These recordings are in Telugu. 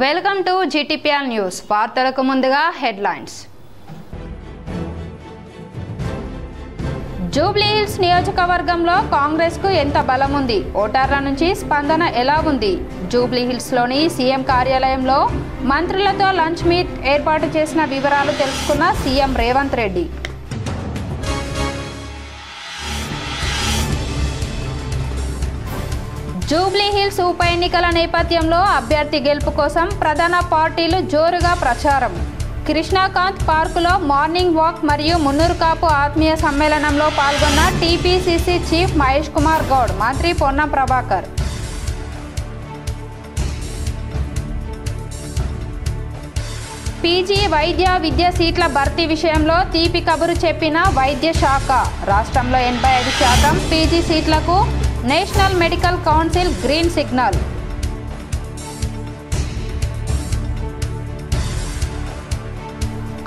Welcome to GTPL news. వార్తలకు ముందుగా హెడ్లైన్స్. జూబ్లీ హిల్స్ నియోజకవర్గంలో కాంగ్రెస్ కు ఎంత బలం ఉంది? ఓటర్ల నుంచి స్పందన ఎలా ఉంది? జూబ్లీ హిల్స్ లోని సీఎం కార్యాలయంలో మంత్రులతో లంచ్ మీట్ ఏర్పాటు చేసిన వివరాలు తెలుసుకున్న CM Revanth Reddy. Jubilee hills ఉప ఎన్నికల నేపథ్యంలో అభ్యర్థి గెలుపు కోసం ప్రధాన పార్టీలు జోరుగా ప్రచారం. కృష్ణాకాంత్ పార్కులో మార్నింగ్ వాక్ మరియు మున్నూరు కాపు ఆత్మీయ సమ్మేళనంలో పాల్గొన్న టీపీసీసీ చీఫ్ మహేష్ కుమార్ గౌడ్, మంత్రి పొన్నం ప్రభాకర్. పీజీ వైద్య విద్య సీట్ల భర్తీ విషయంలో తీపి కబురు చెప్పిన వైద్య శాఖ. రాష్ట్రంలో 85% పీజీ సీట్లకు national medical council green signal.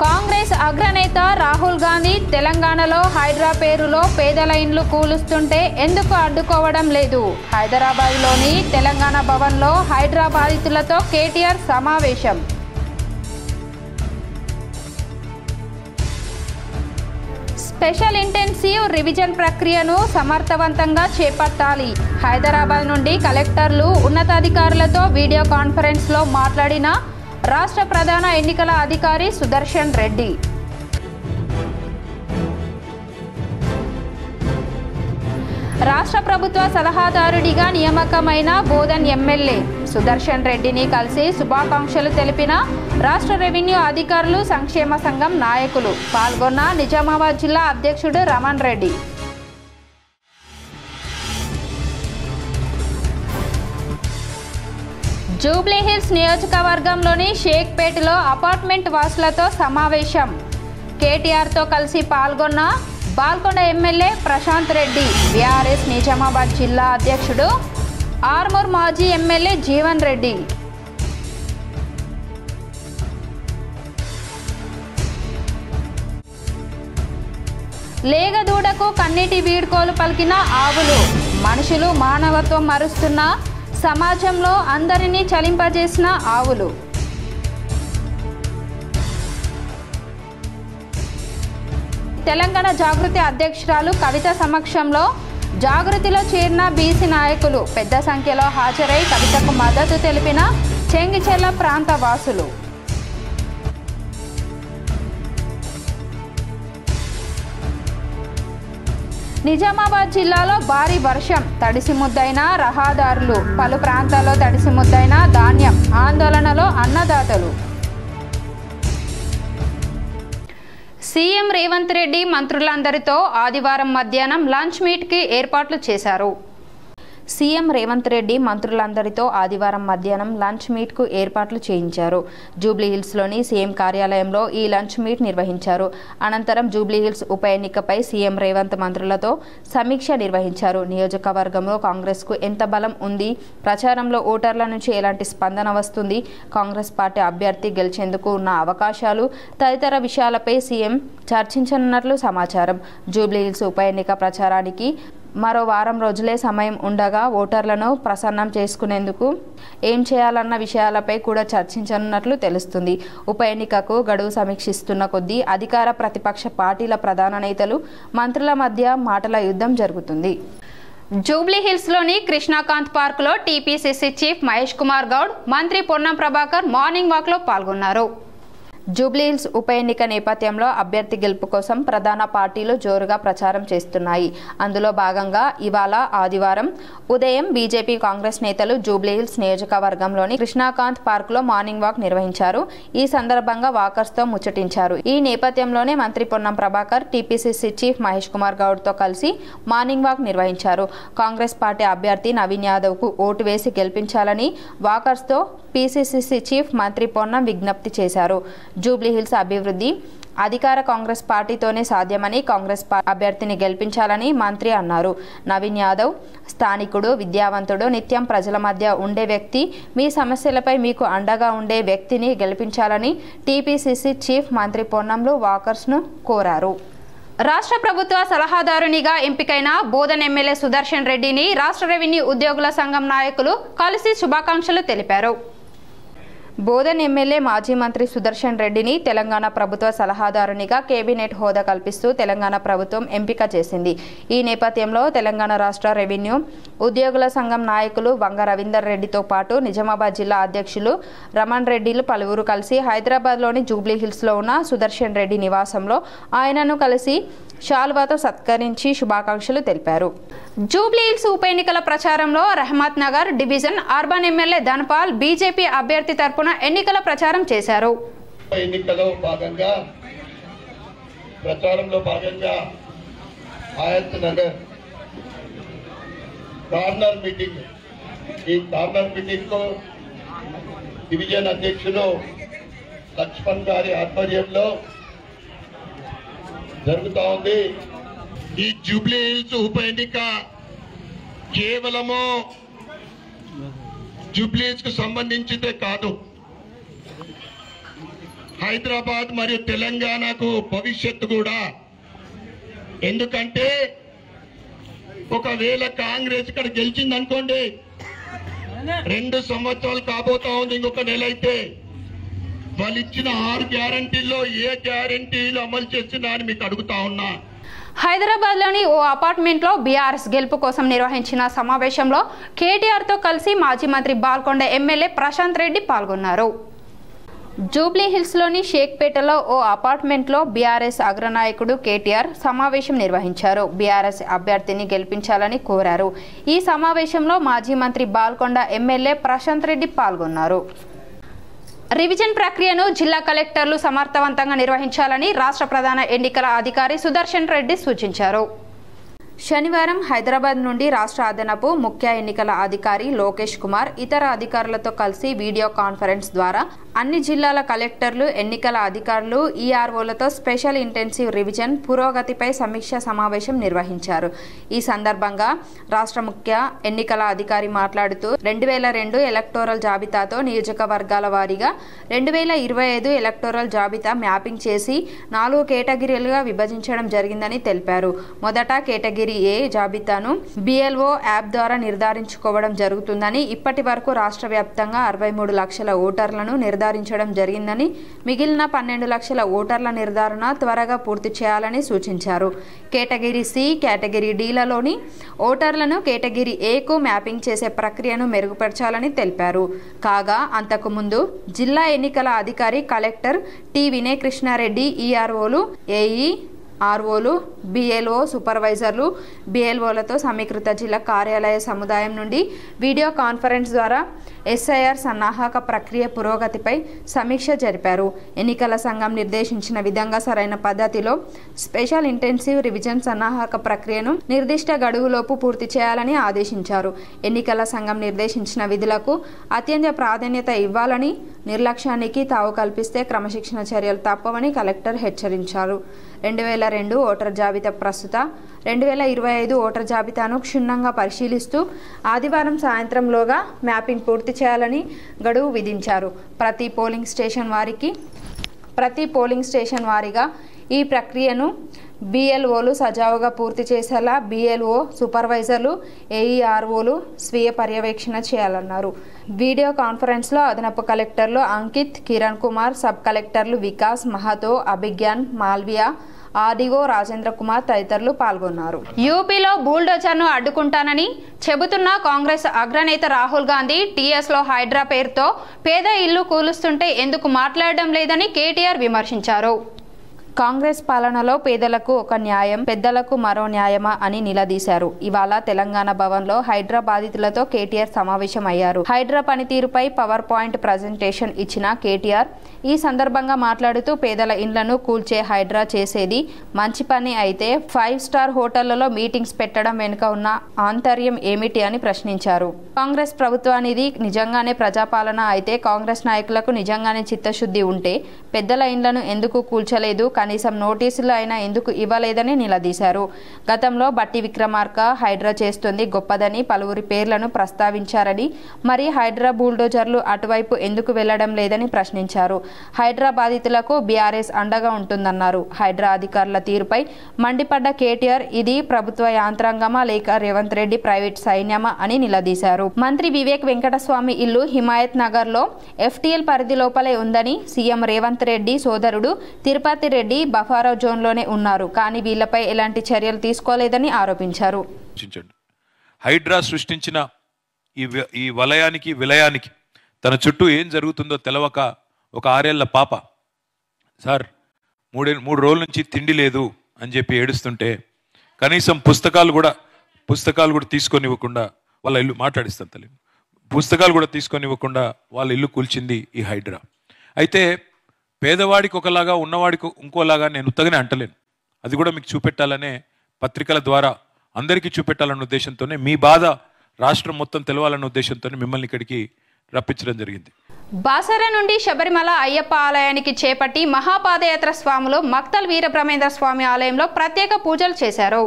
Congress అగ్రనేత రాహుల్ గాంధీ తెలంగాణలో హైడ్రా పేరులో పేదల ఇండ్లు కూలుస్తుంటే ఎందుకు అడ్డుకోవడం లేదు? హైదరాబాద్లోని తెలంగాణ భవన్లో హైడ్రా బాధితులతో కేటీఆర్ సమావేశం. స్పెషల్ ఇంటెన్సివ్ రివిజన్ ప్రక్రియను సమర్థవంతంగా చేపట్టాలి. హైదరాబాద్ నుండి కలెక్టర్లు, ఉన్నతాధికారులతో వీడియో కాన్ఫరెన్స్లో మాట్లాడిన రాష్ట్ర ప్రధాన ఎన్నికల అధికారి సుదర్శన్ రెడ్డి. రాష్ట్ర ప్రభుత్వ సలహాదారుడిగా నియామకమైన బోధన్ ఎమ్మెల్యే సుదర్శన్ రెడ్డిని కలిసి శుభాకాంక్షలు తెలిపిన రాష్ట్ర రెవెన్యూ అధికారులు, సంక్షేమ సంఘం నాయకులు. పాల్గొన్న నిజామాబాద్ జిల్లా అధ్యక్షుడు రమణ్ రెడ్డి. జూబ్లీ హిల్స్ నియోజకవర్గంలోని షేక్పేటలో అపార్ట్మెంట్ వాసులతో సమావేశం. కేటీఆర్తో కలిసి పాల్గొన్న బాల్కొండ ఎమ్మెల్యే ప్రశాంత్ రెడ్డి. బీఆర్ఎస్ నిజామాబాద్ జిల్లా అధ్యక్షుడు, ఆర్మూర్ మాజీ ఎమ్మెల్యే జీవన్ రెడ్డి. లేగదూడకు కన్నీటి వీడ్కోలు పలికిన ఆవులు. మనుషులు మానవత్వం మరుస్తున్న సమాజంలో అందరినీ చలింపజేసిన ఆవులు. తెలంగాణ జాగృతి అధ్యక్షురాలు కవిత సమక్షంలో జాగృతిలో చేరిన బీసీ నాయకులు. పెద్ద సంఖ్యలో హాజరై కవితకు మద్దతు తెలిపిన చెంగిచెర్ల ప్రాంత వాసులు. నిజామాబాద్ జిల్లాలో భారీ వర్షం, తడిసి ముద్దైన రహదారులు. పలు ప్రాంతాల్లో తడిసి ముద్దైన ధాన్యం. ఆందోళనలో అన్నదాతలు. సీఎం రేవంత్ రెడ్డి మంత్రులందరితో ఆదివారం మధ్యాహ్నం లంచ్ మీట్కి ఏర్పాట్లు చేశారు. సీఎం రేవంత్ రెడ్డి మంత్రులందరితో ఆదివారం మధ్యాహ్నం లంచ్ మీట్కు ఏర్పాట్లు చేయించారు. జూబ్లీ హిల్స్లోని సీఎం కార్యాలయంలో ఈ లంచ్ మీట్ నిర్వహించారు. అనంతరం జూబ్లీ హిల్స్ ఉప ఎన్నికపై సీఎం రేవంత్ మంత్రులతో సమీక్ష నిర్వహించారు. నియోజకవర్గంలో కాంగ్రెస్కు ఎంత బలం ఉంది? ప్రచారంలో ఓటర్ల నుంచి ఎలాంటి స్పందన వస్తుంది? కాంగ్రెస్ పార్టీ అభ్యర్థి గెలిచేందుకు ఉన్న అవకాశాలు తదితర విషయాలపై సీఎం చర్చించనున్నట్లు సమాచారం. జూబ్లీ హిల్స్ ఉప ఎన్నిక ప్రచారానికి మరో వారం రోజులే సమయం ఉండగా ఓటర్లను ప్రసన్నం చేసుకునేందుకు ఏం చేయాలన్న విషయాలపై కూడా చర్చించనున్నట్లు తెలుస్తుంది. ఉప ఎన్నికకు గడువు సమీక్షిస్తున్న కొద్దీ అధికార ప్రతిపక్ష పార్టీల ప్రధాన నేతలు, మంత్రుల మధ్య మాటల యుద్ధం జరుగుతుంది. జూబ్లీ హిల్స్లోని కృష్ణాకాంత్ పార్కులో టీపీసీసీ చీఫ్ మహేష్ కుమార్ గౌడ్, మంత్రి పొన్నం ప్రభాకర్ మార్నింగ్ వాక్లో పాల్గొన్నారు. జూబ్లీ హిల్స్ ఉప ఎన్నిక నేపథ్యంలో అభ్యర్థి గెలుపు కోసం ప్రధాన పార్టీలు జోరుగా ప్రచారం చేస్తున్నాయి. అందులో భాగంగా ఇవాళ ఆదివారం ఉదయం బీజేపీ, కాంగ్రెస్ నేతలు జూబ్లీ హిల్స్ నియోజకవర్గంలోని కృష్ణాకాంత్ పార్కులో మార్నింగ్ వాక్ నిర్వహించారు. ఈ సందర్భంగా వాకర్స్తో ముచ్చటించారు. ఈ నేపథ్యంలోనే మంత్రి పొన్నం ప్రభాకర్ టీపీసీసీ చీఫ్ మహేష్ కుమార్ గౌడ్తో కలిసి మార్నింగ్ వాక్ నిర్వహించారు. కాంగ్రెస్ పార్టీ అభ్యర్థి నవీన్ యాదవ్కు ఓటు వేసి గెలిపించాలని వాకర్స్తో పీసీసీ చీఫ్ మంత్రి పొన్నం విజ్ఞప్తి చేశారు. జూబ్లీ హిల్స్ అభివృద్ధి అధికార కాంగ్రెస్ పార్టీతోనే సాధ్యమని, కాంగ్రెస్ అభ్యర్థిని గెలిపించాలని మంత్రి అన్నారు. నవీన్ యాదవ్ స్థానికుడు, విద్యావంతుడు, నిత్యం ప్రజల మధ్య ఉండే వ్యక్తి. మీ సమస్యలపై మీకు అండగా ఉండే వ్యక్తిని గెలిపించాలని టీపీసీసీ చీఫ్ మంత్రి పొన్నంలు వాకర్స్ను కోరారు. రాష్ట్ర ప్రభుత్వ సలహాదారునిగా ఎంపికైన బోధన్ ఎమ్మెల్యే సుదర్శన్ రెడ్డిని రాష్ట్ర రెవెన్యూ ఉద్యోగుల సంఘం నాయకులు కలిసి శుభాకాంక్షలు తెలిపారు. బోధన్ ఎమ్మెల్యే మాజీ మంత్రి సుదర్శన్ రెడ్డిని తెలంగాణ ప్రభుత్వ సలహాదారునిగా కేబినెట్ హోదా కల్పిస్తూ తెలంగాణ ప్రభుత్వం ఎంపిక చేసింది. ఈ నేపథ్యంలో తెలంగాణ రాష్ట్ర రెవెన్యూ ఉద్యోగుల సంఘం నాయకులు వంగ రవీందర్ రెడ్డితో పాటు నిజామాబాద్ జిల్లా అధ్యక్షులు రమణ్ రెడ్డిలు పలువురు కలిసి హైదరాబాద్లోని జూబ్లీ హిల్స్లో ఉన్న సుదర్శన్ రెడ్డి నివాసంలో ఆయనను కలిసి శాల్వాతో సత్కరించి శుభాకాంక్షలు తెలిపారు. జూబ్లీ హిల్స్ ఉప ఎన్నికల ప్రచారంలో Rahmat Nagar division urban MLA Dhanpal BJP అభ్యర్థి తరపున ఎన్నికల ప్రచారం చేశారు. ప్రచారంలో భాగంగా హయత్ నగర్ కార్నర్ మీటింగ్, ఈ కార్నర్ మీటింగ్ కు డివిజన్ అధ్యక్షులు లక్ష్మణ్ గారి ఆధ్వర్యంలో జరుగుతా ఉంది. ఈ జూబ్లీ హిల్స్ ఉప ఎన్నిక కేవలము జూబ్లీ హిల్స్ కు సంబంధించితే కాదు, హైదరాబాద్ మరియు తెలంగాణకు భవిష్యత్తు కూడా. ఎందుకంటే ఒకవేళ కాంగ్రెస్ ఇక్కడ గెలిచిందనుకోండి, 2 సంవత్సరాలు కాబోతా ఉంది. ఇంకొక నెల అయితే వాళ్ళు ఇచ్చిన 6 గ్యారంటీల్లో ఏ గ్యారంటీలు అమలు చేసినా అని మీకు అడుగుతా ఉన్నా. హైదరాబాద్లోని ఓ అపార్ట్మెంట్లో బీఆర్ఎస్ గెలుపు కోసం నిర్వహించిన సమావేశంలో కేటీఆర్తో కలిసి మాజీ మంత్రి బాల్కొండ ఎమ్మెల్యే ప్రశాంత్ రెడ్డి పాల్గొన్నారు. జూబ్లీ హిల్స్లోని షేక్పేటలో ఓ అపార్ట్మెంట్లో బీఆర్ఎస్ అగ్రనాయకుడు కేటీఆర్ సమావేశం నిర్వహించారు. బీఆర్ఎస్ అభ్యర్థిని గెలిపించాలని కోరారు. ఈ సమావేశంలో మాజీ మంత్రి బాల్కొండ ఎమ్మెల్యే ప్రశాంత్ రెడ్డి పాల్గొన్నారు. రివిజన్ ప్రక్రియను జిల్లా కలెక్టర్లు సమర్థవంతంగా నిర్వహించాలని రాష్ట్ర ప్రధాన ఎన్నికల అధికారి సుదర్శన్ రెడ్డి సూచించారు. శనివారం హైదరాబాద్ నుండి రాష్ట్ర అదనపు ముఖ్య ఎన్నికల అధికారి లోకేష్ కుమార్ ఇతర అధికారులతో కలిసి వీడియో కాన్ఫరెన్స్ ద్వారా అన్ని జిల్లాల కలెక్టర్లు, ఎన్నికల అధికారులు, ఈఆర్ఓలతో స్పెషల్ ఇంటెన్సివ్ రివిజన్ పురోగతిపై సమీక్ష సమావేశం నిర్వహించారు. ఈ సందర్భంగా రాష్ట్ర ముఖ్య ఎన్నికల అధికారి మాట్లాడుతూ 2002 ఎలక్టోరల్ జాబితాతో నియోజకవర్గాల వారీగా 2025 ఎలక్టోరల్ జాబితా మ్యాపింగ్ చేసి 4 కేటగిరీలుగా విభజించడం జరిగిందని తెలిపారు. మొదట కేటగిరీ ఏ జాబితాను బిఎల్ఓ యాప్ ద్వారా నిర్ధారించుకోవడం జరుగుతుందని, ఇప్పటి వరకు రాష్ట్ర వ్యాప్తంగా 63 లక్షల ఓటర్లను నిర్ధారించడం జరిగిందని, మిగిలిన 12 లక్షల ఓటర్ల నిర్ధారణ త్వరగా పూర్తి చేయాలని సూచించారు. కేటగిరీ సి, కేటగిరీ డిలలోని ఓటర్లను కేటగిరీ ఏకు మ్యాపింగ్ చేసే ప్రక్రియను మెరుగుపరచాలని తెలిపారు. కాగా అంతకుముందు జిల్లా ఎన్నికల అధికారి కలెక్టర్ టి వినయ్ కృష్ణారెడ్డి ఈఆర్ఓలు, ఏఈ, ఆర్ఓలు, బిఎల్ఓ, సూపర్వైజర్లు, బిఎల్ఓలతో సమీకృత జిల్లా కార్యాలయ సముదాయం నుండి వీడియో కాన్ఫరెన్స్ ద్వారా ఎస్ఐఆర్ సన్నాహక ప్రక్రియ పురోగతిపై సమీక్ష జరిపారు. ఎన్నికల సంఘం నిర్దేశించిన విధంగా సరైన పద్ధతిలో స్పెషల్ ఇంటెన్సివ్ రివిజన్ సన్నాహక ప్రక్రియను నిర్దిష్ట గడువులోపు పూర్తి చేయాలని ఆదేశించారు. ఎన్నికల సంఘం నిర్దేశించిన విధులకు అత్యంత ప్రాధాన్యత ఇవ్వాలని, నిర్లక్ష్యానికి తావు కల్పిస్తే క్రమశిక్షణ చర్యలు తప్పవని కలెక్టర్ హెచ్చరించారు. 2002 ఓటర్ జాబితా ప్రస్తుత 2025 ఓటర్ జాబితాను క్షుణ్ణంగా పరిశీలిస్తూ ఆదివారం సాయంత్రంలోగా మ్యాపింగ్ పూర్తి చేయాలని గడువు విధించారు. ప్రతి పోలింగ్ స్టేషన్ వారీగా ఈ ప్రక్రియను బిఎల్ఓలు సజావుగా పూర్తి చేసేలా బిఎల్ఓ, సూపర్వైజర్లు, ఏఈఆర్ఓలు స్వీయ పర్యవేక్షణ చేయాలన్నారు. వీడియో కాన్ఫరెన్స్లో అదనపు కలెక్టర్లు అంకిత్, కిరణ్ కుమార్, సబ్ కలెక్టర్లు వికాస్, మహతో, అభిజ్ఞాన్, మాల్వియా, ఆర్డీఓ రాజేంద్ర కుమార్ తదితరులు పాల్గొన్నారు. యూపీలో బుల్డోజర్ను అడ్డుకుంటానని చెబుతున్న కాంగ్రెస్ అగ్రనేత రాహుల్ గాంధీ టీఎస్లో హైడ్రా పేరుతో పేద ఇల్లు కూలుస్తుంటే ఎందుకు మాట్లాడడం లేదని కేటీఆర్ విమర్శించారు. కాంగ్రెస్ పాలనలో పేదలకు ఒక న్యాయం, పెద్దలకు మరో న్యాయమా అని నిలదీశారు. ఇవాళ తెలంగాణ భవన్లో హైడ్రా బాధితులతో కేటీఆర్ సమావేశమయ్యారు. హైడ్రా పనితీరుపై పవర్ పాయింట్ ప్రజెంటేషన్ ఇచ్చిన కేటీఆర్ ఈ సందర్భంగా మాట్లాడుతూ పేదల ఇండ్లను కూల్చే హైడ్రా చేసేది మంచి పని అయితే 5 స్టార్ హోటళ్లలో మీటింగ్స్ పెట్టడం వెనుక ఉన్న ఆంతర్యం ఏమిటి అని ప్రశ్నించారు. కాంగ్రెస్ ప్రభుత్వానిది నిజంగానే ప్రజాపాలన అయితే కాంగ్రెస్ నాయకులకు నిజంగానే చిత్తశుద్ధి ఉంటే పెద్దల ఇండ్లను ఎందుకు కూల్చలేదు, కనీసం నోటీసులు అయినా ఎందుకు ఇవ్వలేదని నిలదీశారు. గతంలో బట్టి విక్రమార్క హైడ్రా చేస్తుంది గొప్పదని పలువురి పేర్లను ప్రస్తావించారని, మరి హైడ్రా బుల్డోజర్లు అటువైపు ఎందుకు వెళ్లడం లేదని ప్రశ్నించారు. హైడ్రా బాధితులకు బీఆర్ఎస్ అండగా ఉంటుందన్నారు. హైడ్రా అధికారుల తీరుపై మండిపడ్డ కేటీఆర్ ఇది ప్రభుత్వ యాంత్రాంగమా లేక రేవంత్ రెడ్డి ప్రైవేట్ సైన్యమా అని నిలదీశారు. మంత్రి వివేక్ వెంకటస్వామి ఇల్లు హిమాయత్ నగర్ లో FTL పరిధి లోపలే ఉందని, సీఎం రేవంత్ రెడ్డి సోదరుడు తిరుపతి రెడ్డి బఫారా జోన్లోనే ఉన్నారు, కానీ వీళ్లపై ఎలాంటి చర్యలు తీసుకోలేదని ఆరోపించారు. హైడ్రా సృష్టించిన ఈ వలయానికి విలయానికి తన చుట్టూ ఏం జరుగుతుందో తెలవక ఒక 6 ఏళ్ల పాప సార్ 3 రోజుల నుంచి తిండి లేదు అని చెప్పి ఏడుస్తుంటే కనీసం పుస్తకాలు కూడా తీసుకొనివ్వకుండా వాళ్ళ ఇల్లు మాట్లాడిస్తాను తల్లి పుస్తకాలు కూడా తీసుకొనివ్వకుండా వాళ్ళ ఇల్లు కూల్చింది ఈ హైడ్రా. అయితే పేదవాడికి ఒకలాగా ఉన్నవాడికి ఇంకోలాగా నేను ఉత్తగానే అంటలేను. అది కూడా మీకు చూపెట్టాలనే పత్రికల ద్వారా అందరికీ చూపెట్టాలన్న ఉద్దేశంతోనే, మీ బాధ రాష్ట్రం మొత్తం తెలవాలన్న ఉద్దేశంతోనే మిమ్మల్ని ఇక్కడికి రప్పించడం జరిగింది. బాసర నుండి శబరిమల అయ్యప్ప ఆలయానికి చేపట్టి మహాపాదయాత్ర స్వాములు మక్తల్ వీరబ్రహ్మేంద్ర స్వామి ఆలయంలో ప్రత్యేక పూజలు చేశారు.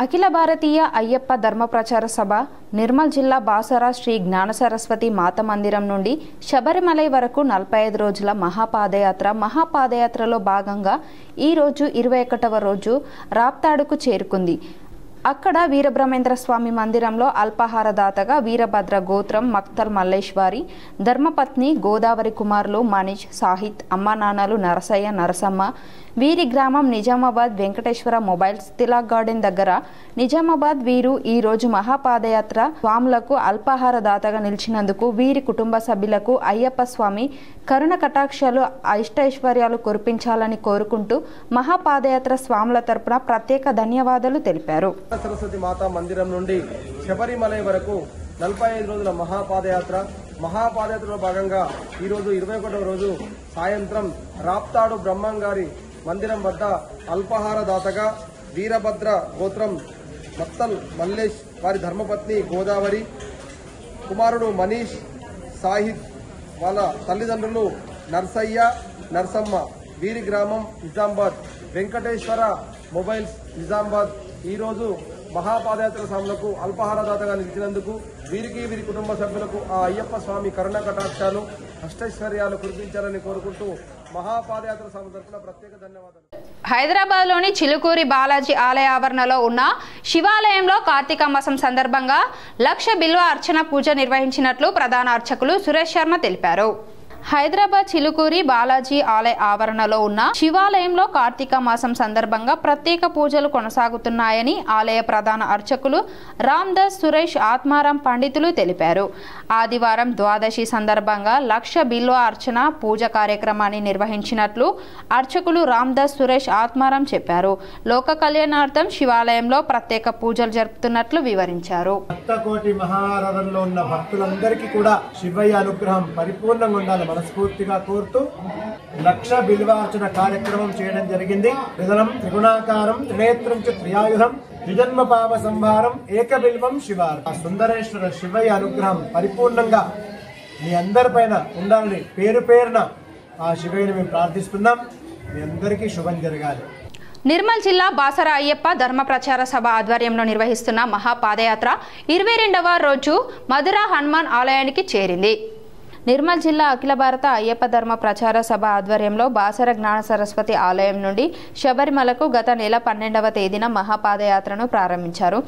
అఖిల భారతీయ అయ్యప్ప ధర్మ ప్రచార సభ నిర్మల్ జిల్లా బాసర శ్రీ జ్ఞాన సరస్వతి మాత మందిరం నుండి శబరిమలై వరకు 45 రోజుల మహాపాదయాత్రలో భాగంగా ఈరోజు 21వ రోజు రాప్తాడుకు చేరుకుంది. అక్కడ వీరబ్రహ్మేంద్ర స్వామి మందిరంలో అల్పాహార దాతగా వీరభద్ర గోత్రం మక్తల్ మల్లేశ్వరి ధర్మపత్ని గోదావరి కుమారులు మనీష్, సాహిత్, అమ్మా నాన్నలు నరసయ్య, నరసమ్మ, వీరి గ్రామం నిజామాబాద్ వెంకటేశ్వర మొబైల్స్ తిలాక్ గార్డెన్ దగ్గర నిజామాబాద్ వీరు ఈ రోజు మహాపాదయాత్ర స్వాములకు అల్పాహార దాతగా నిలిచినందుకు వీరి కుటుంబ సభ్యులకు అయ్యప్ప స్వామి కరుణ కటాక్షాలు అష్టైశ్వర్యాలు కురిపించాలని కోరుకుంటూ మహాపాదయాత్ర స్వాముల తరపున ప్రత్యేక ధన్యవాదాలు తెలిపారు. సరస్వతి మాతా మందిరం నుండి శబరిమలై వరకు 45 రోజుల మహాపాదయాత్రలో భాగంగా ఈరోజు 21వ రోజు సాయంత్రం రాప్తాడు బ్రహ్మంగారి మందిరం వద్ద అల్పాహార దాతగా వీరభద్ర గోత్రం మక్తల్ మల్లేష్ వారి ధర్మపత్ని గోదావరి కుమారుడు మనీష్, సాహిత్ వాళ్ళ తల్లిదండ్రులు నర్సయ్య, నర్సమ్మ, వీరి గ్రామం నిజామాబాద్ వెంకటేశ్వర మొబైల్స్ నిజామాబాద్ ఈరోజు మహాపాదయాత్ర స్వాములకు అల్పాహారదాతగా నిలిచినందుకు వీరికి వీరి కుటుంబ సభ్యులకు ఆ అయ్యప్ప స్వామి కరుణ కటాక్షాలు అష్టైశ్వర్యాలు కురిపించాలని కోరుకుంటూ మహాపాదయాత్ర స్వామి తరఫున ప్రత్యేక ధన్యవాదాలు. హైదరాబాద్లోని చిలుకూరి బాలాజీ ఆలయ ఆవరణలో ఉన్న శివాలయంలో కార్తీక మాసం సందర్భంగా 1,00,000 బిల్వ అర్చన పూజ నిర్వహించినట్లు ప్రధాన అర్చకులు సురేష్ శర్మ తెలిపారు. హైదరాబాద్ చిలుకూరి బాలాజీ ఆలయ ఆవరణలో ఉన్న శివాలయంలో కార్తీక మాసం సందర్భంగా ప్రత్యేక పూజలు కొనసాగుతున్నాయని ఆలయ ప్రధాన అర్చకులు రామ్దాస్ సురేష్ ఆత్మారాం పండితులు తెలిపారు. ఆదివారం ద్వాదశి సందర్భంగా 1,00,000 బిల్వ అర్చన పూజ కార్యక్రమాన్ని నిర్వహించినట్లు అర్చకులు రామ్దాస్ సురేష్ ఆత్మారాం చెప్పారు. లోక కళ్యాణార్థం శివాలయంలో ప్రత్యేక పూజలు జరుపుతున్నట్లు వివరించారు. భక్తకోటి మహారథంలో ఉన్న భక్తులందరికీ కూడా శివయ్య అనుగ్రహం పరిపూర్ణంగా ఉండాలి మనస్ఫూర్తిగా కోరుతూ 1,00,000 బిల్వార్చన కార్యక్రమం చేయడం జరిగింది. విధనం త్రిగుణాకారం త్రినేత్రం చ త్రియాయుధం ద్విజన్మ పాప సంహారం ఏకబిల్వం శివార్. ఆ సుందరేశ్వర శివయ్య అనుగ్రహం పరిపూర్ణంగా మీ అందరిపైన ఉండాలని పేరున ఆ శివయ్యని మేము ప్రార్థిస్తున్నాం. మీ అందరికీ శుభం జరగాలి. నిర్మల్ జిల్లా బాసర అయ్యప్ప ధర్మ ప్రచార సభ ఆధ్వర్యంలో నిర్వహిస్తున్న మహాపాదయాత్ర 22వ రోజు మధుర హనుమాన్ ఆలయానికి చేరింది. నిర్మల్ జిల్లా అఖిల భారత అయ్యప్ప ధర్మ ప్రచార సభ ఆధ్వర్యంలో బాసర జ్ఞాన సరస్వతి ఆలయం నుండి శబరిమలకు గత నెల 12వ తేదీన మహాపాదయాత్రను ప్రారంభించారు.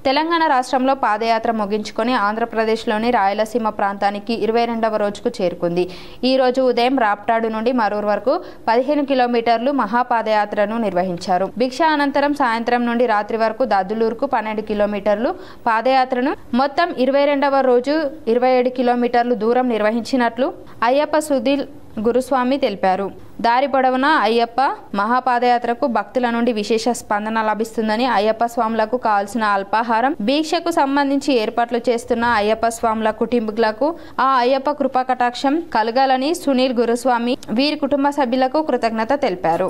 తెలంగాణ రాష్ట్రంలో పాదయాత్ర ముగించుకొని ఆంధ్రప్రదేశ్లోని రాయలసీమ ప్రాంతానికి 22వ రోజుకు చేరుకుంది. ఈ రోజు ఉదయం రాప్టాడు నుండి మరూర్ వరకు 15 కిలోమీటర్లు మహాపాదయాత్రను నిర్వహించారు. భిక్ష అనంతరం సాయంత్రం నుండి రాత్రి వరకు దద్దులూరుకు 12 కిలోమీటర్లు పాదయాత్రను మొత్తం 22వ రోజు 27 కిలోమీటర్లు దూరం నిర్వహించినట్లు అయ్యప్ప సుధీల్ గురుస్వామి తెలిపారు. దారి పొడవునా అయ్యప్ప మహాపాదయాత్రకు భక్తుల నుండి విశేష స్పందన లభిస్తుందని, అయ్యప్ప స్వాములకు కావాల్సిన అల్పాహారం భిక్షకు సంబంధించి ఏర్పాట్లు చేస్తున్న అయ్యప్ప స్వాముల కుటుంబీకులకు ఆ అయ్యప్ప కృపా కటాక్షం కలగాలని సునీల్ గురుస్వామి వీరి కుటుంబ సభ్యులకు కృతజ్ఞత తెలిపారు.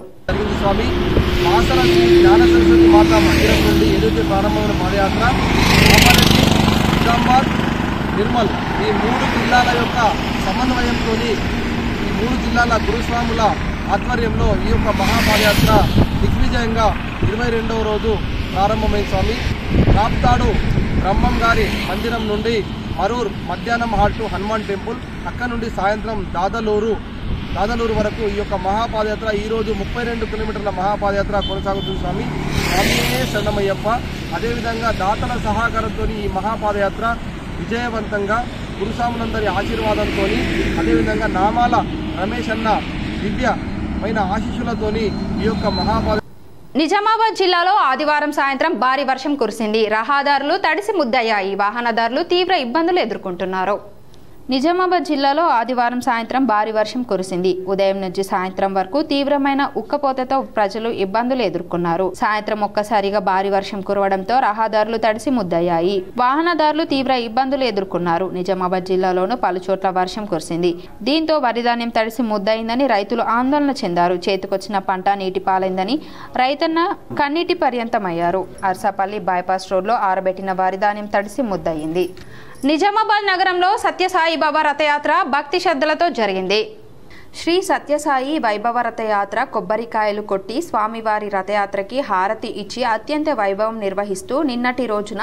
నిర్మల్ ఈ 3 జిల్లాల యొక్క సమన్వయంతో 3 జిల్లాల గురుస్వాముల ఆధ్వర్యంలో ఈ యొక్క మహాపాదయాత్ర దిగ్విజయంగా 22వ రోజు ప్రారంభమైంది స్వామి. రాప్తాడు బ్రహ్మం గారి మందిరం నుండి మరూర్ మధ్యాహ్నం హాల్ట్ హనుమాన్ టెంపుల్, అక్కడ నుండి సాయంత్రం దాదలూరు వరకు ఈ యొక్క మహాపాదయాత్ర ఈరోజు 32 కిలోమీటర్ల మహాపాదయాత్ర కొనసాగుతుంది స్వామి. స్వామియే శరణమయ్యప్ప. అదేవిధంగా దాతల సహకారంతో ఈ మహాపాదయాత్ర విజయవంతంగా గురుస్వాములందరి ఆశీర్వాదంతో, అదేవిధంగా నామాల రమేష్ అన్న దివ్యమైన ఆశీస్సులతోని ఈ యొక్క మహాపాద నిజామాబాద్ జిల్లాలో ఆదివారం సాయంత్రం భారీ వర్షం కురిసింది. రహదారులు తడిసి ముద్దయ్యాయి. వాహనదారులు తీవ్ర ఇబ్బందులు ఎదుర్కొంటున్నారు. నిజామాబాద్ జిల్లాలో ఆదివారం సాయంత్రం భారీ వర్షం కురిసింది. ఉదయం నుంచి సాయంత్రం వరకు తీవ్రమైన ఉక్కపోతతో ప్రజలు ఇబ్బందులు ఎదుర్కొన్నారు. సాయంత్రం ఒక్కసారిగా భారీ వర్షం కురవడంతో రహదారులు తడిసి ముద్దయ్యాయి. వాహనదారులు తీవ్ర ఇబ్బందులు ఎదుర్కొన్నారు. నిజామాబాద్ జిల్లాలోనూ పలుచోట్ల వర్షం కురిసింది. దీంతో వరిధాన్యం తడిసి ముద్దయిందని రైతులు ఆందోళన చెందారు. చేతికొచ్చిన పంట నీటి పాలైందని రైతన్న కన్నీటి పర్యంతమయ్యారు. అర్సాపల్లి బైపాస్ రోడ్లో ఆరబెట్టిన వరిధాన్యం తడిసి ముద్దయింది. నిజామాబాద్ నగరంలో సత్యసాయి బాబా రథయాత్ర భక్తి శ్రద్ధలతో జరిగింది. శ్రీ సత్యసాయి వైభవ రథయాత్ర కొబ్బరికాయలు కొట్టి స్వామివారి రథయాత్రకి హారతి ఇచ్చి అత్యంత వైభవం నిర్వహిస్తూ నిన్నటి రోజున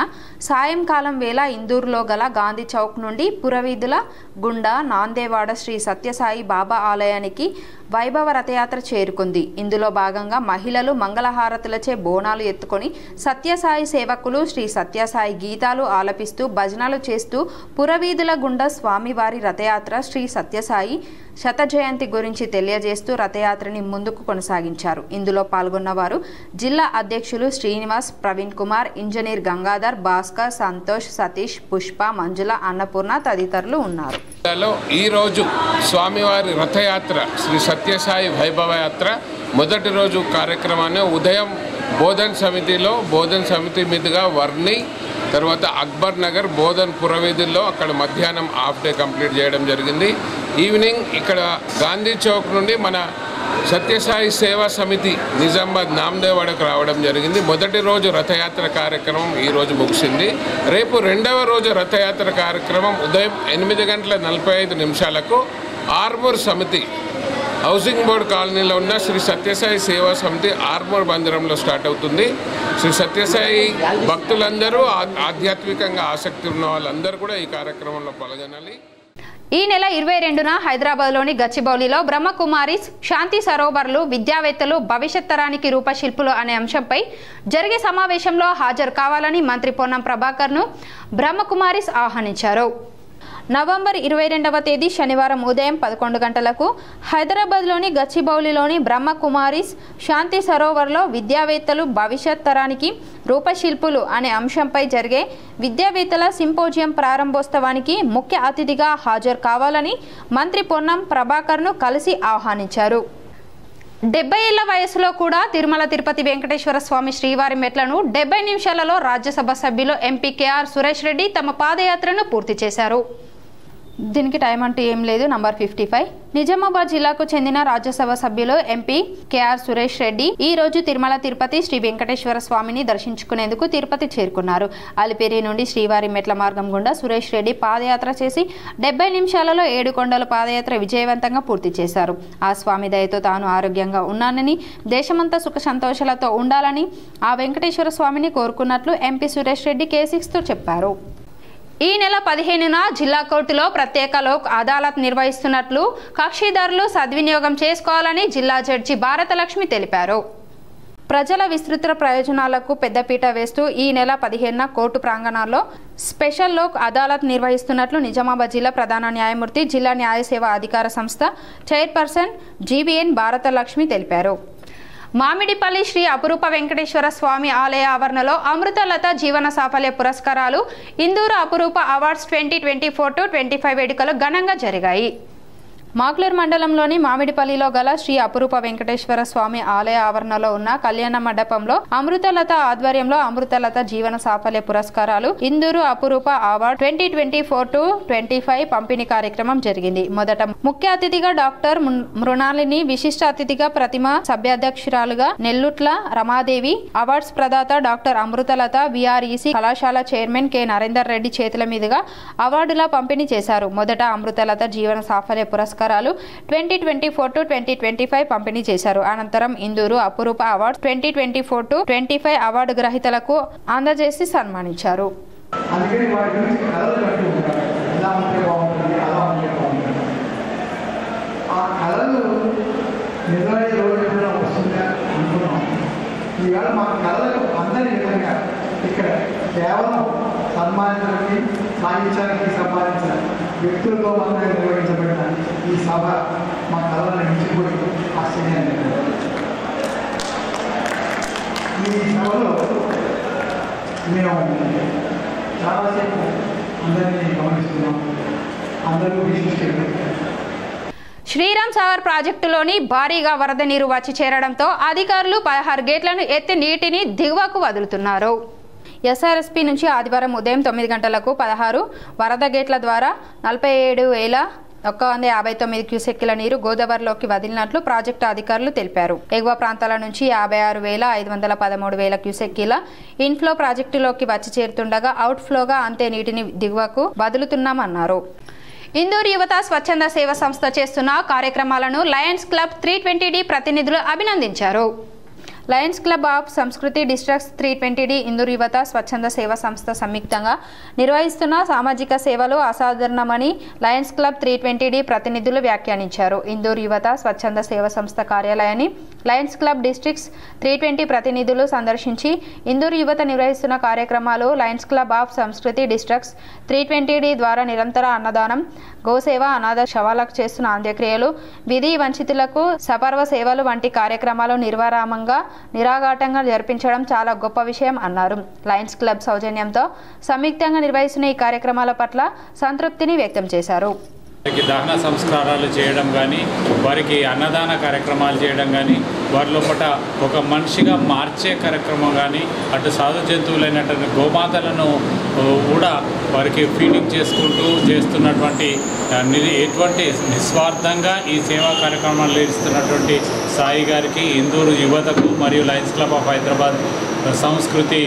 సాయంకాలం వేళ ఇందూరులో గల గాంధీ చౌక్ నుండి పురవీధుల గుండా నాందేవాడ శ్రీ సత్యసాయి బాబా ఆలయానికి వైభవ రథయాత్ర చేరుకుంది. ఇందులో భాగంగా మహిళలు మంగళహారతులచే బోనాలు ఎత్తుకొని సత్యసాయి సేవకులు శ్రీ సత్యసాయి గీతాలు ఆలపిస్తూ భజనలు చేస్తూ పురవీధుల గుండా స్వామివారి రథయాత్ర శ్రీ సత్యసాయి శత జయంతి గురించి తెలియజేస్తూ రథయాత్రని ముందుకు కొనసాగించారు. ఇందులో పాల్గొన్న వారు జిల్లా అధ్యక్షులు శ్రీనివాస్, ప్రవీణ్ కుమార్, ఇంజనీర్ గంగాధర్, భాస్కర్, సంతోష్, సతీష్, పుష్ప, మంజుల, అన్నపూర్ణ తదితరులు ఉన్నారు. ఈ రోజు స్వామివారి రథయాత్ర శ్రీ సత్యసాయి వైభవ యాత్ర మొదటి రోజు కార్యక్రమాన్ని ఉదయం బోధన్ సమితి మీదుగా వర్ణి, తర్వాత అక్బర్ నగర్, బోధన్ పురవీధుల్లో అక్కడ మధ్యాహ్నం హాఫ్ డే కంప్లీట్ చేయడం జరిగింది. ఈవినింగ్ ఇక్కడ గాంధీ చౌక్ నుండి మన సత్యసాయి సేవా సమితి నిజామాబాద్ నాందేవాడకు రావడం జరిగింది. మొదటి రోజు రథయాత్ర కార్యక్రమం ఈరోజు ముగిసింది. రేపు రెండవ రోజు రథయాత్ర కార్యక్రమం ఉదయం 8:45 ఆర్మూర్ సమితి హౌసింగ్ బోర్డు కాలనీలో ఉన్న శ్రీ సత్యసాయి సేవా సమితి ఆర్మూర్ మందిరంలో స్టార్ట్ అవుతుంది. శ్రీ సత్యసాయి భక్తులందరూ ఆధ్యాత్మికంగా ఆసక్తి ఉన్న వాళ్ళందరూ కూడా ఈ కార్యక్రమంలో పాల్గొనాలి. ఈ నెల 22న హైదరాబాద్లోని గచ్చిబౌలిలో బ్రహ్మకుమారిస్ శాంతి సరోవర్లు విద్యావేత్తలు భవిష్యత్ తరానికి రూపశిల్పులు అనే అంశంపై జరిగే సమావేశంలో హాజరు కావాలని మంత్రి పొన్నం ప్రభాకర్ను బ్రహ్మకుమారిస్ ఆహ్వానించారు. నవంబర్ 22వ తేదీ శనివారం ఉదయం 11 గంటలకు హైదరాబాద్లోని గచ్చిబౌలిలోని బ్రహ్మకుమారిస్ శాంతి సరోవర్లో విద్యావేత్తలు భవిష్యత్ తరానికి రూపశిల్పులు అనే అంశంపై జరిగే విద్యావేత్తల సింపోజియం ప్రారంభోత్సవానికి ముఖ్య అతిథిగా హాజరు కావాలని మంత్రి పొన్నం ప్రభాకర్ను కలిసి ఆహ్వానించారు. 70 ఏళ్ల వయసులో కూడా తిరుమల తిరుపతి వెంకటేశ్వర స్వామి శ్రీవారి మెట్లను 70 నిమిషాలలో రాజ్యసభ సభ్యులు ఎంపీ కేఆర్ సురేష్ రెడ్డి తమ పాదయాత్రను పూర్తి చేశారు. దీనికి టైం అంటూ ఏం లేదు. నంబర్ 55 నిజామాబాద్ జిల్లాకు చెందిన రాజ్యసభ సభ్యులు ఎంపీ కేఆర్ సురేష్ రెడ్డి ఈ రోజు తిరుమల తిరుపతి శ్రీ వెంకటేశ్వర స్వామిని దర్శించుకునేందుకు తిరుపతి చేరుకున్నారు. అలిపిరి నుండి శ్రీవారి మెట్ల మార్గం గుండా సురేష్ రెడ్డి పాదయాత్ర చేసి 70 నిమిషాలలో 7 కొండల పాదయాత్ర విజయవంతంగా పూర్తి చేశారు. ఆ స్వామి దయతో తాను ఆరోగ్యంగా ఉన్నానని, దేశమంతా సుఖ సంతోషాలతో ఉండాలని ఆ వెంకటేశ్వర స్వామిని కోరుకున్నట్లు ఎంపీ సురేష్ రెడ్డి K6తో చెప్పారు. ఈ నెల 15న జిల్లా కోర్టులో ప్రత్యేక లోక్ అదాలత్ నిర్వహిస్తున్నట్లు కక్షిదారులు సద్వినియోగం చేసుకోవాలని జిల్లా జడ్జి భారతలక్ష్మి తెలిపారు. ప్రజల విస్తృత ప్రయోజనాలకు పెద్దపీట వేస్తూ ఈ నెల 15న కోర్టు ప్రాంగణాల్లో స్పెషల్ లోక్ అదాలత్ నిర్వహిస్తున్నట్లు నిజామాబాద్ జిల్లా ప్రధాన న్యాయమూర్తి, జిల్లా న్యాయ సేవా అధికార సంస్థ చైర్పర్సన్ జీవీఎన్ భారతలక్ష్మి తెలిపారు. మామిడిపల్లి శ్రీ అపురూప వెంకటేశ్వర స్వామి ఆలయ ఆవరణలో అమృతలత జీవన సాఫల్య పురస్కారాలు ఇందూరు అపురూప అవార్డ్స్ 2024-25 వేడుకలు ఘనంగా జరిగాయి. మాక్లూర్ మండలంలోని మామిడిపల్లిలో గల శ్రీ అపురూప వెంకటేశ్వర స్వామి ఆలయ ఆవరణలో ఉన్న కళ్యాణ మండపంలో అమృతలత ఆధ్వర్యంలో అమృతలత జీవన సాఫల్య పురస్కారాలు ఇందూరు అపురూప అవార్డ్ 2024-25 పంపిణీ కార్యక్రమం జరిగింది. మొదట ముఖ్య అతిథిగా డాక్టర్ మృణాలిని, విశిష్ట అతిథిగా ప్రతిమ సభ్యాధ్యక్షురాలుగా నెల్లుట్ల రమాదేవి, అవార్డ్స్ ప్రదాత డాక్టర్ అమృతలత VREC కళాశాల చైర్మన్ K నరేందర్ రెడ్డి చేతుల మీదుగా అవార్డుల పంపిణీ చేశారు. మొదట అమృతలత జీవన సాఫల్య పురస్కారం పురస్కారాలు 2024-2025 పంపిణీ చేశారు. అనంతరం ఇందూరు అపురూప అవార్డు 2024-25 అవార్డు గ్రహీతలకు అందజేసి సన్మానించారు. ఈవేళ మా కళలకు అందరి విధంగా ఇక్కడ కేవలం సన్మానించడానికి సాహిత్యానికి సంపాదించిన వ్యక్తులతో మాత్రమే నిర్వహించబడిన ఈ సభ మా కళలను మించిపోయి ఆశ్చర్యాన్ని ఈ సభలో మేము చాలాసేపు అందరినీ గమనిస్తున్నాం. అందరూ వీక్షించారు. శ్రీరామ్ సాగర్ ప్రాజెక్టులోని భారీగా వరద నీరు వచ్చి చేరడంతో అధికారులు 16 గేట్లను ఎత్తి నీటిని దిగువకు వదులుతున్నారు. ఎస్ఆర్ఎస్పీ నుంచి ఆదివారం ఉదయం 9 గంటలకు 16 వరద గేట్ల ద్వారా 47,159 క్యూసెక్కుల నీరు గోదావరిలోకి వదిలినట్లు ప్రాజెక్టు అధికారులు తెలిపారు. ఎగువ ప్రాంతాల నుంచి 56,513 క్యూసెక్కుల ఇన్ఫ్లో ప్రాజెక్టులోకి వచ్చి చేరుతుండగా అవుట్ఫ్లోగా అంతే నీటిని దిగువకు వదులుతున్నామన్నారు. ఇందూరు యువత స్వచ్ఛంద సేవ సంస్థ చేస్తున్న కార్యక్రమాలను లయన్స్ క్లబ్ 320D ప్రతినిధులు అభినందించారు. లయన్స్ క్లబ్ ఆఫ్ సంస్కృతి డిస్ట్రిక్ట్స్ 320D ఇందూరు యువత స్వచ్ఛంద సేవా సంస్థ సంయుక్తంగా నిర్వహిస్తున్న సామాజిక సేవలు అసాధారణమని లయన్స్ క్లబ్ 320D ప్రతినిధులు వ్యాఖ్యానించారు. ఇందూరు యువత స్వచ్ఛంద సేవా సంస్థ కార్యాలయాన్ని లయన్స్ క్లబ్ డిస్ట్రిక్ట్స్ 320 ప్రతినిధులు సందర్శించి ఇందూరు యువత నిర్వహిస్తున్న కార్యక్రమాలు లయన్స్ క్లబ్ ఆఫ్ సంస్కృతి డిస్ట్రిక్ట్స్ 320D ద్వారా నిరంతర అన్నదానం, గోసేవ, అనాథ శవాలకు చేస్తున్న అంత్యక్రియలు, విధి వంచితులకు సపర్వ సేవలు వంటి కార్యక్రమాలు నిర్విరామంగా నిరాఘాటంగా జరిపించడం చాలా గొప్ప విషయం అన్నారు. లయన్స్ క్లబ్ సౌజన్యంతో సంయుక్తంగా నిర్వహిస్తున్న ఈ కార్యక్రమాల పట్ల సంతృప్తిని వ్యక్తం చేశారు. వారికి దహన సంస్కారాలు చేయడం కానీ, వారికి అన్నదాన కార్యక్రమాలు చేయడం కానీ, వారి లోపల ఒక మనిషిగా మార్చే కార్యక్రమం కానీ, అటు సాధు జంతువులైనటువంటి గోమాతలను కూడా వారికి ఫీడింగ్ చేసుకుంటూ చేస్తున్నటువంటి ఎటువంటి నిస్వార్థంగా ఈ సేవా కార్యక్రమాలు నిర్వహిస్తున్నటువంటి సాయి గారికి, ఇందూరు యువతకు మరియు లయన్స్ క్లబ్ ఆఫ్ హైదరాబాద్ సంస్కృతి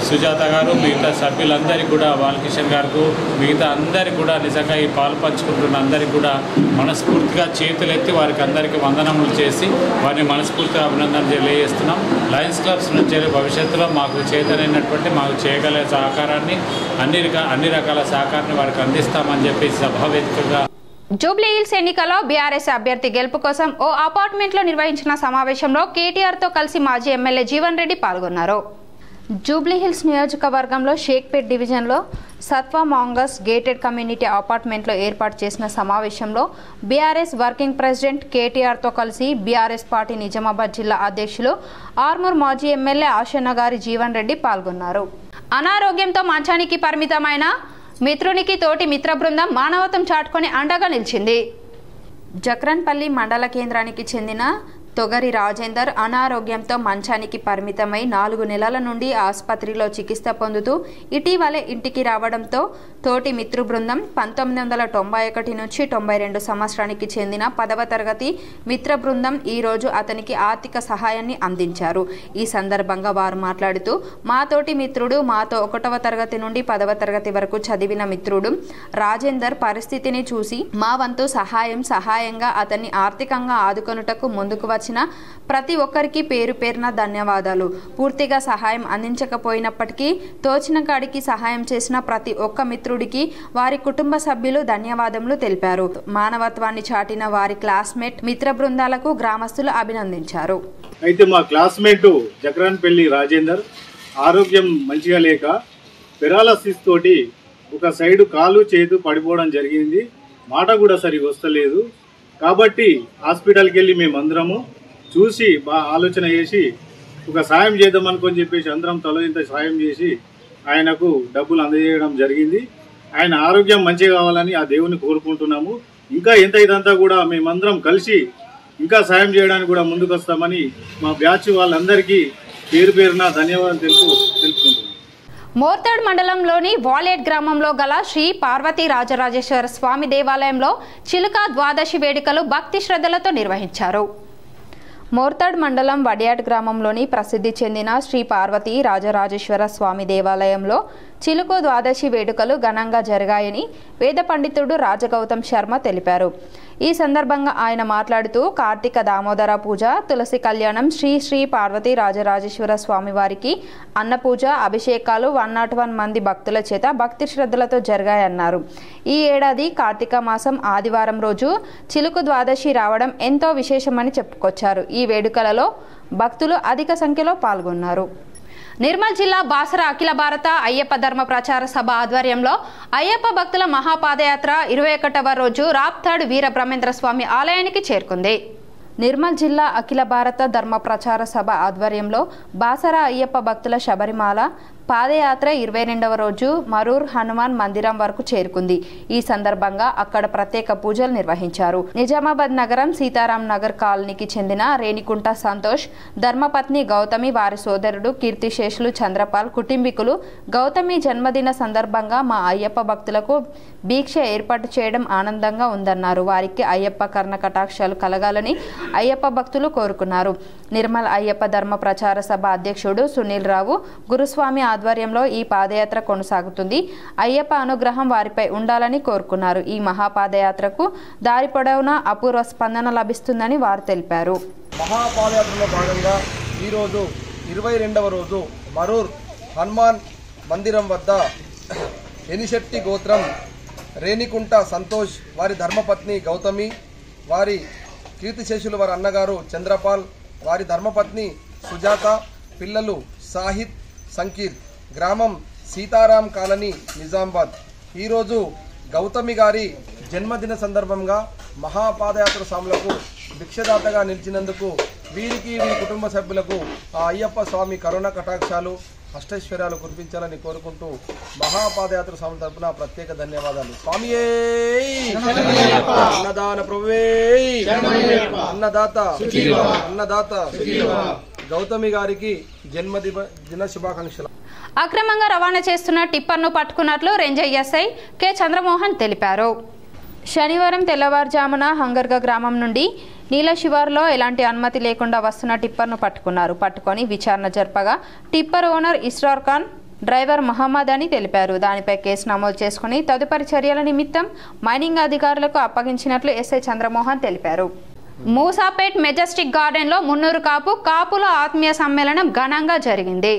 సుజాత గారు, మిగతా సభ్యులందరికీ కూడా, బాలకిషన్ గారికి, మిగతా అందరికీ కూడా నిజంగా ఈ పాలు పంచుకుంటున్న అందరికీ కూడా మనస్ఫూర్తిగా చేతులెత్తి వారికి అందరికీ వందనములు చేసి వారిని మనస్ఫూర్తిగా అభినందనలు తెలియజేస్తున్నాం. లయన్స్ క్లబ్స్ నుంచి భవిష్యత్తులో మాకు చేతనైనటువంటి మాకు చేయగల సహకారాన్ని అన్ని రకాల సహకారాన్ని వారికి అందిస్తామని చెప్పి సభావేదికగా జూబ్లీ హిల్స్ ఎన్నికల్లో బీఆర్ఎస్ అభ్యర్థి గెలుపు కోసం ఓ అపార్ట్మెంట్లో నిర్వహించిన సమావేశంలో కేటీఆర్తో కలిసి మాజీ ఎమ్మెల్యే జీవన్ రెడ్డి పాల్గొన్నారు. జూబ్లీహిల్స్ నియోజకవర్గంలో షేక్పేట్ డివిజన్లో సత్వా మాంగస్ గేటెడ్ కమ్యూనిటీ అపార్ట్మెంట్లో ఏర్పాటు చేసిన సమావేశంలో బీఆర్ఎస్ వర్కింగ్ ప్రెసిడెంట్ కేటీఆర్తో కలిసి బీఆర్ఎస్ పార్టీ నిజామాబాద్ జిల్లా అధ్యక్షులు ఆర్మూర్ మాజీ ఎమ్మెల్యే ఆశన్నగారి జీవన్ రెడ్డి పాల్గొన్నారు. అనారోగ్యంతో మంచానికి పరిమితమైన మిత్రునికి తోటి మిత్ర బృందం మానవత్వం చాటుకొని అండగా నిలిచింది. జక్రన్పల్లి మండల కేంద్రానికి చెందిన తొగరి రాజేందర్ అనారోగ్యంతో మంచానికి పరిమితమై 4 నెలల నుండి ఆసుపత్రిలో చికిత్స పొందుతూ ఇటీవలే ఇంటికి రావడంతో తోటి మిత్రు బృందం 1991 నుంచి 92 సంవత్సరానికి చెందిన 10వ తరగతి మిత్ర బృందం ఈరోజు అతనికి ఆర్థిక సహాయాన్ని అందించారు. ఈ సందర్భంగా వారు మాట్లాడుతూ మాతోటి మిత్రుడు మాతో 1వ తరగతి నుండి 10వ తరగతి వరకు చదివిన మిత్రుడు రాజేందర్ పరిస్థితిని చూసి మా వంతు సహాయంగా అతన్ని ఆర్థికంగా ఆదుకొనుటకు ముందుకు వచ్చిన ప్రతి ఒక్కరికి పేరు పేరున ధన్యవాదాలు. పూర్తిగా సహాయం అందించకపోయినప్పటికీ తోచిన కాడికి సహాయం చేసిన ప్రతి ఒక్క మిత్రుడికి వారి కుటుంబ సభ్యులు ధన్యవాదములు తెలిపారు. మానవత్వాన్ని చాటిన వారి క్లాస్మేట్ మిత్ర బృందాలకు గ్రామస్తులు అభినందించారు. అయితే మా క్లాస్మేట్ జక్రాన్పల్లి రాజేందర్ ఆరోగ్యం మంచిగా లేక పెరాలసిస్ తోటి ఒక సైడు కాలు చేతు పడిపోవడం జరిగింది. మాట కూడా సరిగా వస్తలేదు. కాబట్టి హాస్పిటల్కి వెళ్ళి మేమందరము చూసి బాగా ఆలోచన చేసి ఒక సాయం చేద్దాం అనుకొని చెప్పేసి అందరం తలో ఇంత సాయం చేసి ఆయనకు డబ్బులు అందజేయడం జరిగింది. ఆయన ఆరోగ్యం మంచిగా కావాలని ఆ దేవుని కోరుకుంటున్నాము. ఇంకా ఎంత ఇదంతా కూడా మేమందరం కలిసి ఇంకా సాయం చేయడానికి కూడా ముందుకు వస్తామని మా బ్యాచ్ వాళ్ళందరికీ పేరు పేరున ధన్యవాదాలు తెలుపుకుంటున్నాం. మోర్తాడ్ మండలంలోని వాలేట్ గ్రామంలో గల శ్రీ పార్వతీ రాజరాజేశ్వర స్వామి దేవాలయంలో చిలుక ద్వాదశి వేడుకలు భక్తి శ్రద్ధలతో నిర్వహించారు. మోర్తాడ్ మండలం వడియాడ్ గ్రామంలోని ప్రసిద్ధి చెందిన శ్రీ పార్వతీ రాజరాజేశ్వర స్వామి దేవాలయంలో చిలుకు ద్వాదశి వేడుకలు ఘనంగా జరిగాయని వేద పండితుడు రాజగౌతమ్ శర్మ తెలిపారు. ఈ సందర్భంగా ఆయన మాట్లాడుతూ కార్తీక దామోదర పూజ, తులసి కళ్యాణం, శ్రీ శ్రీ పార్వతీ రాజరాజేశ్వర స్వామి వారికి అన్నపూజ, అభిషేకాలు 101 మంది భక్తుల చేత భక్తి శ్రద్ధలతో జరిగాయన్నారు. ఈ ఏడాది కార్తీక మాసం ఆదివారం రోజు చిలుకు ద్వాదశి రావడం ఎంతో విశేషమని చెప్పుకొచ్చారు. ఈ వేడుకలలో భక్తులు అధిక సంఖ్యలో పాల్గొన్నారు. నిర్మల్ జిల్లా బాసర అఖిల భారత అయ్యప్ప ధర్మ ప్రచార సభ ఆధ్వర్యంలో అయ్యప్ప భక్తుల మహాపాదయాత్ర 21వ రోజు రాప్తాడు వీర బ్రహ్మేంద్ర స్వామి ఆలయానికి చేరుకుంది. నిర్మల్ జిల్లా అఖిల భారత ధర్మ ప్రచార సభ ఆధ్వర్యంలో బాసర అయ్యప్ప భక్తుల శబరిమాల పాదయాత్ర 22వ రోజు మరూర్ హనుమాన్ మందిరం వరకు చేరుకుంది. ఈ సందర్భంగా అక్కడ ప్రత్యేక పూజలు నిర్వహించారు. నిజామాబాద్ నగరం సీతారాం నగర్ కాలనీకి చెందిన రేణికుంట సంతోష్, ధర్మపత్ని గౌతమి, వారి సోదరుడు కీర్తిశేషులు చంద్రపాల్ కుటుంబీకులు గౌతమి జన్మదిన సందర్భంగా మా అయ్యప్ప భక్తులకు దీక్ష ఏర్పాటు చేయడం ఆనందంగా ఉందన్నారు. వారికి అయ్యప్ప కర్ణ కటాక్షాలు కలగాలని అయ్యప్ప భక్తులు కోరుకున్నారు. నిర్మల్ అయ్యప్ప ధర్మ ప్రచార సభ అధ్యక్షుడు సునీల్ రావు గురుస్వామి ఆధ్వర్యంలో ఈ పాదయాత్ర కొనసాగుతుంది. అయ్యప్ప అనుగ్రహం వారిపై ఉండాలని కోరుకున్నారు. ఈ మహాపాదయాత్రకు దారి పొడవునా అపూర్వ స్పందన లభిస్తుందని వారు తెలిపారు. మహాపాదయాత్రలో భాగంగా ఈరోజు 22వ రోజు మరూర్ హనుమాన్ మందిరం వద్ద ఎనిశెట్టి గోత్రం రేణికుంట సంతోష్, వారి ధర్మపత్ని గౌతమి, వారి కీర్తిశేషులు వారి అన్నగారు చంద్రపాల్, వారి ధర్మపత్ని సుజాత, పిల్లలు సాహిద్, సంకీర్, గ్రామం సీతారాం కాలనీ నిజామాబాద్. ఈరోజు గౌతమి గారి జన్మదిన సందర్భంగా మహాపాదయాత్ర స్వాములకు భిక్షదాతగా నిలిచినందుకు వీరికి వీరి కుటుంబ సభ్యులకు ఆ అయ్యప్ప స్వామి కరుణ కటాక్షాలు అష్టైశ్వర్యాలు కురిపించాలని కోరుకుంటూ మహాపాదయాత్ర స్వామి తరపున ప్రత్యేక ధన్యవాదాలు. స్వామియే అన్నదాన ప్రభువే అన్నదాత గౌతమి గారికి జన్మదిన శుభాకాంక్షలు. అక్రమంగా రవాణా చేస్తున్న టిప్పర్ను పట్టుకున్నట్లు రేంజ్ ఎస్ఐ కె చంద్రమోహన్ తెలిపారు. శనివారం తెల్లవారుజామున హంగర్గ గ్రామం నుండి నీల శివారులో ఎలాంటి అనుమతి లేకుండా వస్తున్న టిప్పర్ను పట్టుకొని విచారణ జరపగా tipper owner Israr Khan, driver Mohammed అని తెలిపారు. దానిపై కేసు నమోదు చేసుకుని తదుపరి చర్యల నిమిత్తం మైనింగ్ అధికారులకు అప్పగించినట్లు ఎస్ఐ చంద్రమోహన్ తెలిపారు. మూసాపేట్ మెజెస్టిక్ గార్డెన్లో మున్నూరు కాపుల ఆత్మీయ సమ్మేళనం ఘనంగా జరిగింది.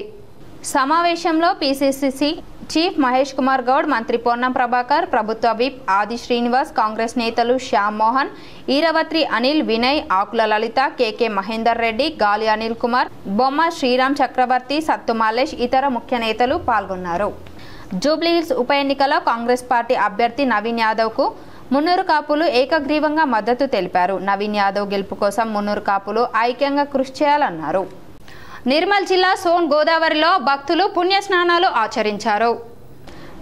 సమావేశంలో పిసిసిసి చీఫ్ మహేష్ కుమార్ గౌడ్, మంత్రి పొన్నం ప్రభాకర్, ప్రభుత్వ విప్ ఆది శ్రీనివాస్, కాంగ్రెస్ నేతలు శ్యామ్ మోహన్, ఈరవత్రి అనిల్, వినయ్, ఆకుల లలిత, కేకే మహేందర్ రెడ్డి, గాలి అనిల్ కుమార్, బొమ్మ శ్రీరామ్ చక్రవర్తి, సత్తు మాలేష్, ఇతర ముఖ్య నేతలు పాల్గొన్నారు. జూబ్లీహిల్స్ ఉప ఎన్నికలో కాంగ్రెస్ పార్టీ అభ్యర్థి నవీన్ యాదవ్కు మున్నూరు కాపులు ఏకగ్రీవంగా మద్దతు తెలిపారు. నవీన్ యాదవ్ గెలుపు కోసం మున్నూరు కాపులు ఐక్యంగా కృషి చేయాలన్నారు. నిర్మల్ జిల్లా సోన్ గోదావరిలో భక్తులు పుణ్యస్నానాలు ఆచరించారు.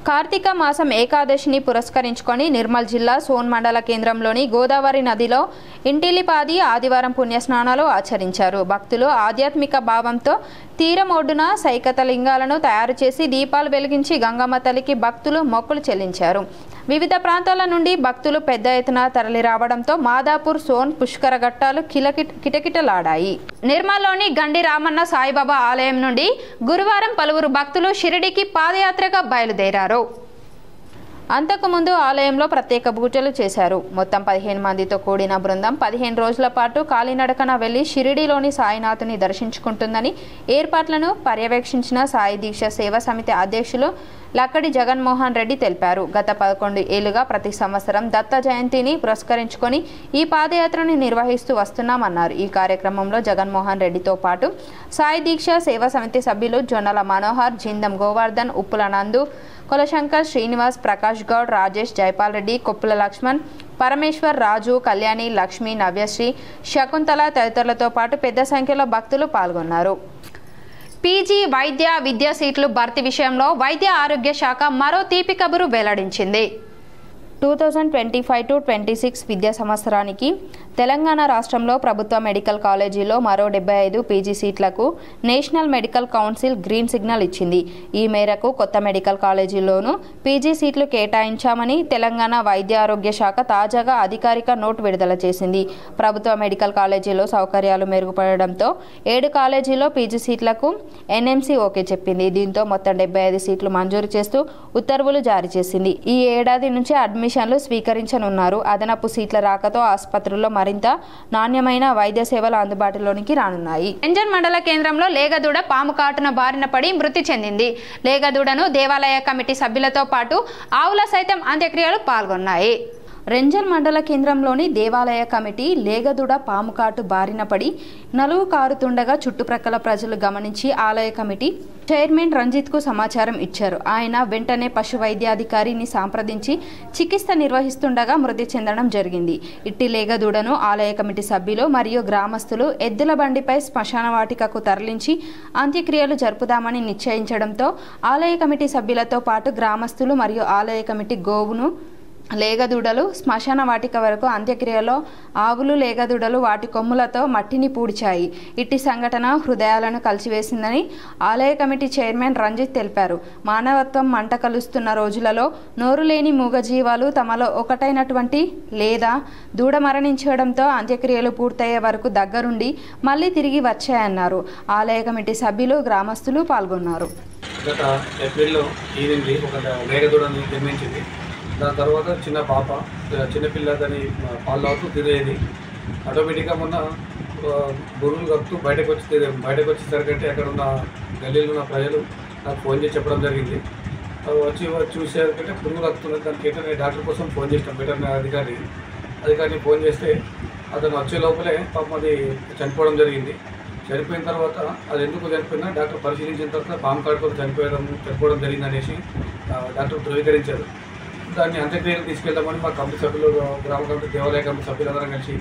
కార్తీక మాసం ఏకాదశిని పురస్కరించుకొని నిర్మల్ జిల్లా సోన్ మండల కేంద్రంలోని గోదావరి నదిలో ఇంటిలిపాది ఆదివారం పుణ్యస్నానాలు ఆచరించారు. భక్తులు ఆధ్యాత్మిక భావంతో తీరం ఒడ్డున సైకత లింగాలను తయారు చేసి దీపాలు వెలిగించి గంగమ్మ తల్లికి భక్తులు మొక్కులు చెల్లించారు. వివిధ ప్రాంతాల నుండి భక్తులు పెద్ద ఎత్తున తరలి రావడంతో మాదాపూర్, సోన్ పుష్కర ఘట్టాలు కిటకిటలాడాయి. నిర్మల్లోని గండి రామన్న సాయిబాబా ఆలయం నుండి గురువారం పలువురు భక్తులు షిరిడీకి పాదయాత్రగా బయలుదేరారు. అంతకుముందు ఆలయంలో ప్రత్యేక పూజలు చేశారు. మొత్తం 15 మందితో కూడిన బృందం 15 రోజుల పాటు కాలినడకన వెళ్లి షిరిడీలోని సాయినాథుని దర్శించుకుంటుందని ఏర్పాట్లను పర్యవేక్షించిన సాయి దీక్ష సేవా సమితి అధ్యక్షులు లక్కడి జగన్మోహన్ రెడ్డి తెలిపారు. గత 11 ఏళ్లుగా ప్రతి సంవత్సరం దత్త జయంతిని పురస్కరించుకొని ఈ పాదయాత్రను నిర్వహిస్తూ వస్తున్నామన్నారు. ఈ కార్యక్రమంలో జగన్మోహన్ రెడ్డితో పాటు సాయి దీక్ష సేవా సమితి సభ్యులు జొన్నల మనోహర్, జిందం గోవర్ధన్, ఉప్పుల నందు, కొలశంకర్, శ్రీనివాస్, ప్రకాష్ గౌడ్, రాజేష్, జైపాల్ రెడ్డి, కొప్పుల లక్ష్మణ్, పరమేశ్వర్, రాజు, కళ్యాణి, లక్ష్మి, నవ్యశ్రీ, శకుంతల తదితరులతో పాటు పెద్ద సంఖ్యలో భక్తులు పాల్గొన్నారు. పీజీ వైద్య విద్యా సీట్లు భర్తీ విషయంలో వైద్య ఆరోగ్య శాఖ మరో తీపి కబురు వెల్లడించింది. 2025-26 విద్యా సంవత్సరానికి తెలంగాణ రాష్ట్రంలో ప్రభుత్వ మెడికల్ కాలేజీలో మరో 75 పీజీ సీట్లకు national medical council green signal ఇచ్చింది. ఈ మేరకు కొత్త మెడికల్ కాలేజీల్లోనూ పీజీ సీట్లు కేటాయించామని తెలంగాణ వైద్య ఆరోగ్య శాఖ తాజాగా అధికారిక నోట్ విడుదల చేసింది. ప్రభుత్వ మెడికల్ కాలేజీలో సౌకర్యాలు మెరుగుపడడంతో 7 కాలేజీల్లో పీజీ సీట్లకు ఎన్ఎంసీ ఓకే చెప్పింది. దీంతో మొత్తం 75 సీట్లు మంజూరు చేస్తూ ఉత్తర్వులు జారీ చేసింది. ఈ ఏడాది నుంచి అడ్మిషన్లు స్వీకరించనున్నారు. అదనపు సీట్ల రాకతో ఆసుపత్రుల్లో మరింత నాణ్యమైన వైద్య సేవలు అందుబాటులోనికి రానున్నాయి. ఎంజన్ మండల కేంద్రంలో లేగదూడ పాము కాటున బారిన పడి మృతి చెందింది. లేగదూడను దేవాలయ కమిటీ సభ్యులతో పాటు ఆవుల సైతం అంత్యక్రియలు పాల్గొన్నాయి. రెంజల్ మండల కేంద్రంలోని దేవాలయ కమిటీ లేగదూడ పాముకాటు బారిన పడి నలుగు కారుతుండగా చుట్టుప్రక్కల ప్రజలు గమనించి ఆలయ కమిటీ చైర్మన్ రంజిత్కు సమాచారం ఇచ్చారు. ఆయన వెంటనే పశు వైద్యాధికారిని సంప్రదించి చికిత్స నిర్వహిస్తుండగా మృతి చెందడం జరిగింది. ఇట్టి లేగదూడను ఆలయ కమిటీ సభ్యులు మరియు గ్రామస్తులు ఎద్దుల బండిపై శ్మశాన వాటికకు తరలించి అంత్యక్రియలు జరుపుదామని నిశ్చయించడంతో ఆలయ కమిటీ సభ్యులతో పాటు గ్రామస్తులు మరియు ఆలయ కమిటీ గోవును లేగదూడలు శ్మశాన వాటిక వరకు అంత్యక్రియలో ఆవులు లేగదూడలు వాటి కొమ్ములతో మట్టిని పూడ్చాయి. ఇట్టి సంఘటన హృదయాలను కలిసివేసిందని ఆలయ కమిటీ చైర్మన్ రంజిత్ తెలిపారు. మానవత్వం మంట కలుస్తున్న రోజులలో నోరు లేని మూగజీవాలు తమలో ఒకటైనటువంటి లేదా దూడ మరణించడంతో అంత్యక్రియలు పూర్తయ్యే వరకు దగ్గరుండి మళ్లీ తిరిగి వచ్చాయన్నారు. ఆలయ కమిటీ సభ్యులు గ్రామస్తులు పాల్గొన్నారు. గత ఏప్రిల్లో ఈవినింగ్ ఒక లేగదూడని జన్మించింది. దాని తర్వాత చిన్నపిల్ల దాన్ని పాలు తాగుతూ తిరిగేది. ఆటోమేటిక్గా మొన్న బురులు కప్పుతూ బయటకు వచ్చేసరికంటే అక్కడ ఉన్న గల్లీలో ఉన్న ప్రజలు నాకు ఫోన్ చేసి చెప్పడం జరిగింది. వచ్చి చూసేసరికంటే పురుగు కక్కుతున్నది. దానికి ఏంటంటే డాక్టర్ కోసం ఫోన్ చేసినాం. వెటర్నరీ అధికారిని ఫోన్ చేస్తే అతను వచ్చే లోపలే పాపం అది చనిపోవడం జరిగింది. చనిపోయిన తర్వాత అది ఎందుకు చనిపోయినా డాక్టర్ పరిశీలించిన తర్వాత పాము కాటుతో చనిపోవడం జరిగింది అనేసి డాక్టర్ ధృవీకరించారు. దాన్ని అంత్యక్రియలు తీసుకెళ్దామని మా కమిటీ సభ్యులు, గ్రామ కమిటీ, దేవాలయ కమిటీ సభ్యులందరం కలిసి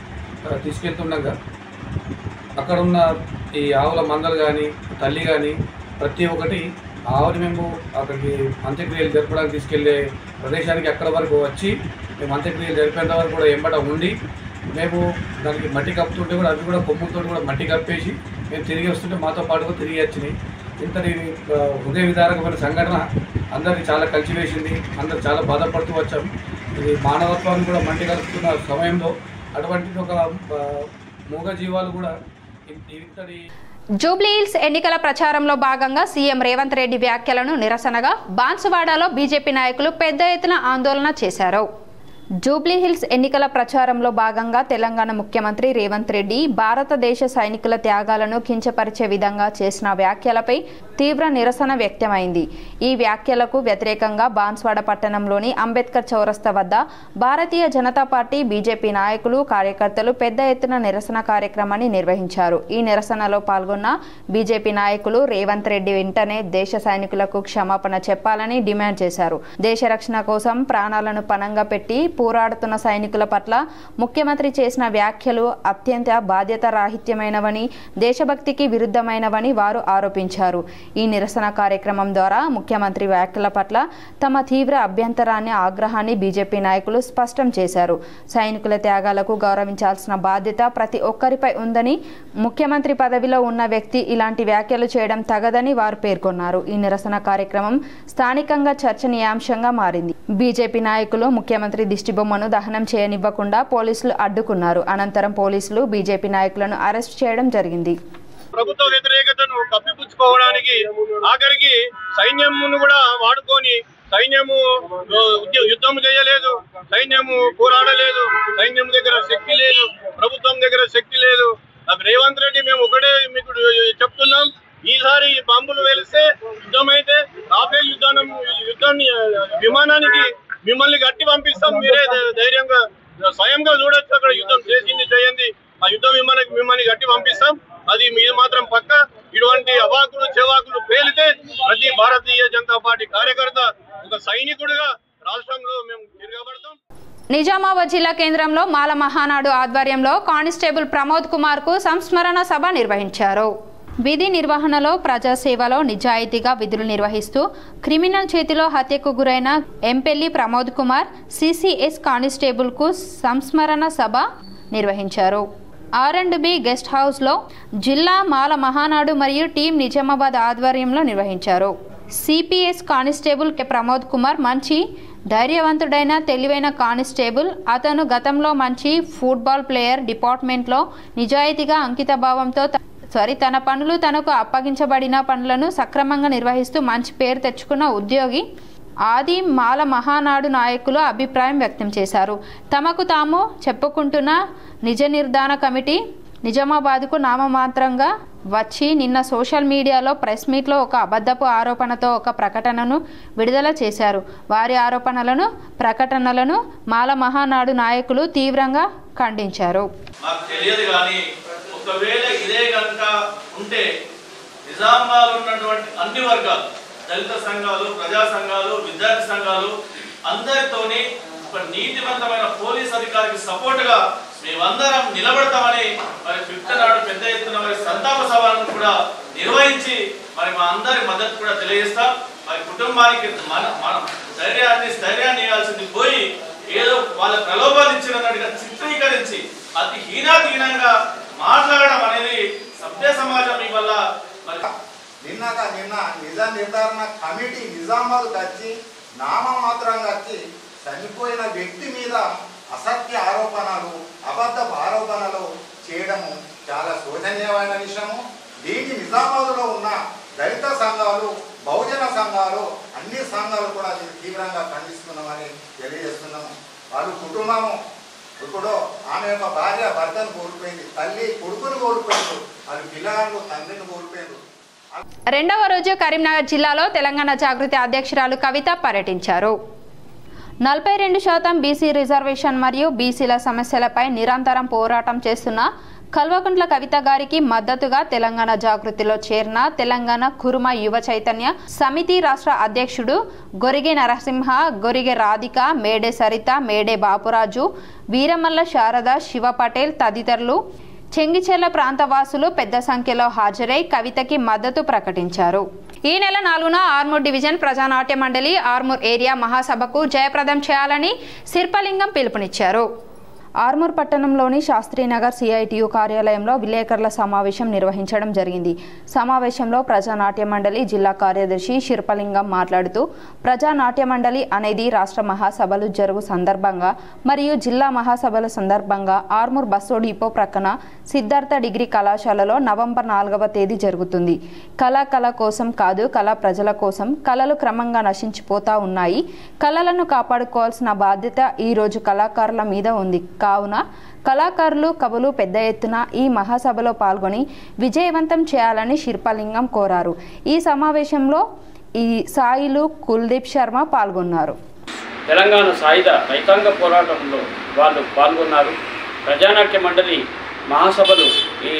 తీసుకెళ్తుండగా అక్కడ ఉన్న ఈ ఆవుల మందలు కానీ తల్లి కానీ ప్రతి ఒక్కటి ఆవుని మేము అక్కడికి అంత్యక్రియలు జరపడానికి తీసుకెళ్లే ప్రదేశానికి అక్కడ వరకు వచ్చి మేము అంత్యక్రియలు జరిపేంత వరకు కూడా ఎంబట ఉండి మేము దానికి మట్టి కప్పుతుంటే కూడా అవి కూడా కొమ్ములతో కూడా మట్టి కప్పేసి మేము తిరిగి వస్తుంటే మాతో పాటుగా తిరిగి వచ్చినాయి. ఇంతటి హృదయ విదారకమైన సంఘటన అందరికీ చాలా కలిసివేసింది. అందరు చాలా బాధపడుతూ వచ్చాం. ఇది మానవత్వాన్ని కూడా మంటి కలుపుతున్న సమయంలో అటువంటి ఒక మూగ జీవాలు కూడా ఇంతటి. జూబ్లీహిల్స్ ఎన్నికల ప్రచారంలో భాగంగా సీఎం రేవంత్ రెడ్డి వ్యాఖ్యలను నిరసనగా బాన్సువాడలో బీజేపీ నాయకులు పెద్ద ఎత్తున ఆందోళన చేశారు. జూబ్లీహిల్స్ ఎన్నికల ప్రచారంలో భాగంగా తెలంగాణ ముఖ్యమంత్రి రేవంత్ రెడ్డి భారతదేశ సైనికుల త్యాగాలను కించపరిచే విధంగా చేసిన వ్యాఖ్యలపై తీవ్ర నిరసన వ్యక్తమైంది. ఈ వ్యాఖ్యలకు వ్యతిరేకంగా బాన్స్వాడ పట్టణంలోని అంబేద్కర్ చౌరస్తా వద్ద భారతీయ జనతా పార్టీ, బీజేపీ నాయకులు, కార్యకర్తలు పెద్ద ఎత్తున నిరసన కార్యక్రమాన్ని నిర్వహించారు. ఈ నిరసనలో పాల్గొన్న బీజేపీ నాయకులు రేవంత్ రెడ్డి వెంటనే దేశ సైనికులకు క్షమాపణ చెప్పాలని డిమాండ్ చేశారు. దేశ రక్షణ కోసం ప్రాణాలను పణంగా పెట్టి పోరాడుతున్న సైనికుల పట్ల ముఖ్యమంత్రి చేసిన వ్యాఖ్యలు అత్యంత బాధ్యతారాహిత్యమైనవని, దేశభక్తికి విరుద్ధమైనవని వారు ఆరోపించారు. ఈ నిరసన కార్యక్రమం ద్వారా ముఖ్యమంత్రి వ్యాఖ్యల పట్ల తమ తీవ్ర అభ్యంతరాన్ని, ఆగ్రహాన్ని బీజేపీ నాయకులు స్పష్టం చేశారు. సైనికుల త్యాగాలకు గౌరవించాల్సిన బాధ్యత ప్రతి ఒక్కరిపై ఉందని, ముఖ్యమంత్రి పదవిలో ఉన్న వ్యక్తి ఇలాంటి వ్యాఖ్యలు చేయడం తగదని వారు పేర్కొన్నారు. ఈ నిరసన కార్యక్రమం స్థానికంగా చర్చనీయాంశంగా మారింది. బీజేపీ నాయకులు ముఖ్యమంత్రి దిష్టిబొమ్మను దహనం చేయనివ్వకుండా పోలీసులు అడ్డుకున్నారు. అనంతరం పోలీసులు బీజేపీ నాయకులను అరెస్ట్ చేయడం జరిగింది. ప్రభుత్వ వ్యతిరేకతను కప్పిపుచ్చుకోవడానికి ఆఖరికి సైన్యమును కూడా వాడుకొని సైన్యము యుద్ధం చేయలేదు, సైన్యము పోరాడలేదు, సైన్యం దగ్గర శక్తి లేదు, ప్రభుత్వం దగ్గర శక్తి లేదు. రేవంత్ రెడ్డి మేము ఒకటే మీకు చెప్తున్నాం, ఈసారి బాంబులు వేలిస్తే యుద్ధం అయితే రాఫేల్ యుద్ధాన్ని విమానానికి మిమ్మల్ని గట్టి పంపిస్తాం. మీరే ధైర్యంగా స్వయంగా చూడొచ్చు, అక్కడ యుద్ధం చేసింది చేయండి, ఆ యుద్ధం మిమ్మల్ని గట్టి పంపిస్తాం. అది మీరు మాత్రం పక్క. ఇటువంటి అవాకులు చెవాకులు పేలితే ప్రతి భారతీయ జనతా పార్టీ కార్యకర్త ఒక సైనికుడిగా రాష్ట్రంలో మేము తిరగబడతాం. నిజామాబాద్ జిల్లా కేంద్రంలో మాల మహానాడు ఆధ్వర్యంలో కానిస్టేబుల్ ప్రమోద్ కుమార్ కు సంస్మరణ సభ నిర్వహించారు. విధి నిర్వహణలో ప్రజాసేవలో నిజాయితీగా విధులు నిర్వహిస్తూ క్రిమినల్ చేతిలో హత్యకు గురైన ఎంపెల్లి ప్రమోద్ కుమార్ సిసిఎస్ కానిస్టేబుల్కు సంస్మరణ సభ నిర్వహించారు. R&B గెస్ట్ హౌస్లో జిల్లా మాల మహానాడు మరియు టీం నిజామాబాద్ ఆధ్వర్యంలో నిర్వహించారు. సిపిఎస్ కానిస్టేబుల్ ప్రమోద్ కుమార్ మంచి ధైర్యవంతుడైన తెలివైన కానిస్టేబుల్. అతను గతంలో మంచి ఫుట్బాల్ ప్లేయర్, డిపార్ట్మెంట్లో నిజాయితీగా అంకితభావంతో తన పనులు తనకు అప్పగించబడిన పనులను సక్రమంగా నిర్వహిస్తూ మంచి పేరు తెచ్చుకున్న ఉద్యోగి. ఆది మాల మహానాడు నాయకులు అభిప్రాయం వ్యక్తం చేశారు. తమకు తాము చెప్పుకుంటున్న నిజ నిర్ధారణ కమిటీ నిజామాబాద్కు నామమాత్రంగా వచ్చి నిన్న సోషల్ మీడియాలో ప్రెస్ మీట్లో ఒక అబద్ధపు ఆరోపణతో ఒక ప్రకటనను విడుదల చేశారు. వారి ఆరోపణలను ప్రకటనలను మాల మహానాడు నాయకులు తీవ్రంగా ఖండించారు. ఒకవేళ ఇదే కనుక ఉంటే నిజామాబాద్ ఉన్నటువంటి అన్ని వర్గాలు, దళిత సంఘాలు, ప్రజా సంఘాలు, విద్యార్థి సంఘాలు అందరితోని ఒక నీతివంతమైన పోలీస్ అధికారికి సపోర్టుగా మేమందరం నిలబడతామని మరి 5th నాడు పెద్ద ఎత్తున మరి సంతాప సభలను కూడా నిర్వహించి మరి మా అందరి మద్దతు కూడా తెలియజేస్తాం. మరి కుటుంబానికి మనం ధైర్యాన్ని ఇవ్వాల్సింది పోయి ఏదో వాళ్ళ ప్రలోభాలు ఇచ్చినట్టుగా చిత్రీకరించి అతి హీనాతీనంగా మాట్లాడడం అనేది సభ్య సమాజం వల్ల నిన్న నిజ నిర్ధారణ కమిటీ నిజామాబాద్ వచ్చి నామమాత్రంగా వచ్చి చనిపోయిన వ్యక్తి మీద అసత్య ఆరోపణలు, అబద్ధపు ఆరోపణలు చేయడము చాలా శోచనీయమైన విషయము. దీన్ని నిజామాబాద్లో ఉన్న దళిత సంఘాలు, బహుజన సంఘాలు, అన్ని సంఘాలు కూడా దీన్ని తీవ్రంగా ఖండిస్తున్నామని తెలియజేస్తున్నాము. వాళ్ళు కుటుంబము ఇప్పుడు ఆమె యొక్క భార్య భర్తను కోల్పోయింది, తల్లి కొడుకును కోల్పోయింది, వాళ్ళు పిల్లలు తండ్రిని కోల్పోయింది. రెండవ రోజు కరీంనగర్ జిల్లాలో తెలంగాణ జాగృతి అధ్యక్షురాలు కవిత పర్యటించారు. 42% బీసీ రిజర్వేషన్ మరియు బీసీల సమస్యలపై నిరంతరం పోరాటం చేస్తున్న కల్వకుంట్ల కవిత గారికి మద్దతుగా తెలంగాణ జాగృతిలో చేరిన తెలంగాణ కురుమ యువ చైతన్య సమితి రాష్ట్ర అధ్యక్షుడు గొరిగే నరసింహ, గొరిగే రాధిక, మేడే సరిత, మేడే బాపురాజు, వీరమల్ల శారద, శివ పటేల్ తదితరులు చెంగిచెర్ల ప్రాంతవాసులు పెద్ద సంఖ్యలో హాజరై కవితకి మద్దతు ప్రకటించారు. ఈ నెల 4న ఆర్మూర్ డివిజన్ ప్రజానాట్య మండలి ఆర్మూర్ ఏరియా మహాసభకు జయప్రదం చేయాలని శిల్పలింగం పిలుపునిచ్చారు. ఆర్మూర్ పట్టణంలోని శాస్త్రీనగర్ సిఐటియు కార్యాలయంలో విలేకరుల సమావేశం నిర్వహించడం జరిగింది. సమావేశంలో ప్రజానాట్య మండలి జిల్లా కార్యదర్శి శిల్పలింగం మాట్లాడుతూ ప్రజానాట్య మండలి అనేది రాష్ట్ర మహాసభలు జరుగు సందర్భంగా మరియు జిల్లా మహాసభల సందర్భంగా ఆర్మూర్ బస్సు డిపో ప్రక్కన సిద్ధార్థ డిగ్రీ కళాశాలలో నవంబర్ 4వ తేదీ జరుగుతుంది. కళ కోసం కాదు, కళ ప్రజల కోసం. కళలు క్రమంగా నశించిపోతా ఉన్నాయి. కళలను కాపాడుకోవాల్సిన బాధ్యత ఈ రోజు కళాకారుల మీద ఉంది. కావున కళాకారులు, కవులు పెద్ద ఎత్తున ఈ మహాసభలో పాల్గొని విజయవంతం చేయాలని శిల్పలింగం కోరారు. ఈ సమావేశంలో ఈ సాయిలు కుల్దీప్ శర్మ పాల్గొన్నారు. తెలంగాణ సాయుధ రైతాంగ పోరాటంలో వాళ్ళు పాల్గొన్నారు. ప్రజానాట్య మండలి మహాసభలు ఈ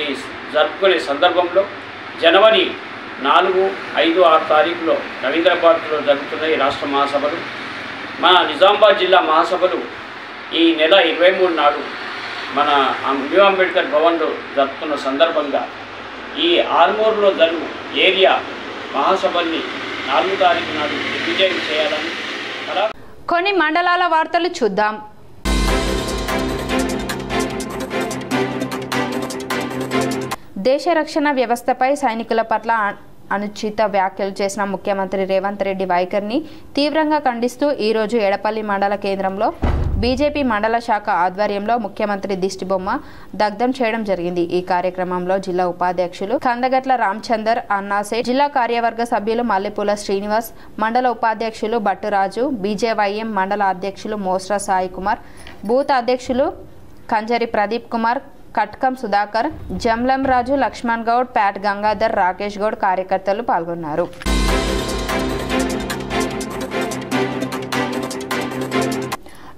జరుపుకునే సందర్భంలో జనవరి 4, 5, 6 తారీఖులో రవీంద్రపార్కులో జరుగుతున్న ఈ రాష్ట్ర మహాసభలు, మన నిజామాబాద్ జిల్లా మహాసభలు ఈ నెల 23 నాడు మన న్యూ అంబేద్కర్ భవన్లో జరుపుతున్న సందర్భంగా ఈ ఆర్మూర్లో జరుగు ఏరియా మహాసభల్ని 4వ తారీఖు నాడు దిగ్విజయం చేయాలని కొన్ని మండలాల వార్తలు చూద్దాం. దేశ రక్షణ వ్యవస్థపై సైనికుల పట్ల అనుచిత వ్యాఖ్యలు చేసిన ముఖ్యమంత్రి రేవంత్ రెడ్డి వైఖరిని తీవ్రంగా ఖండిస్తూ ఈరోజు ఎడపల్లి మండల కేంద్రంలో బీజేపీ మండల శాఖ ఆధ్వర్యంలో ముఖ్యమంత్రి దిష్టిబొమ్మ దగ్ధం చేయడం జరిగింది. ఈ కార్యక్రమంలో జిల్లా ఉపాధ్యక్షులు కందగట్ల రామచందర్, అన్నాసే, జిల్లా కార్యవర్గ సభ్యులు మల్లెపూల శ్రీనివాస్, మండల ఉపాధ్యక్షులు బట్టురాజు, బీజేవైఎం మండల అధ్యక్షులు మోస్రా సాయి కుమార్, బూత్ అధ్యక్షులు కంజరి ప్రదీప్ కుమార్, కట్కం సుధాకర్, జమ్లం రాజు, లక్ష్మణ్ గౌడ్, ప్యాట్ గంగాధర్, రాకేష్ గౌడ్ కార్యకర్తలు పాల్గొన్నారు.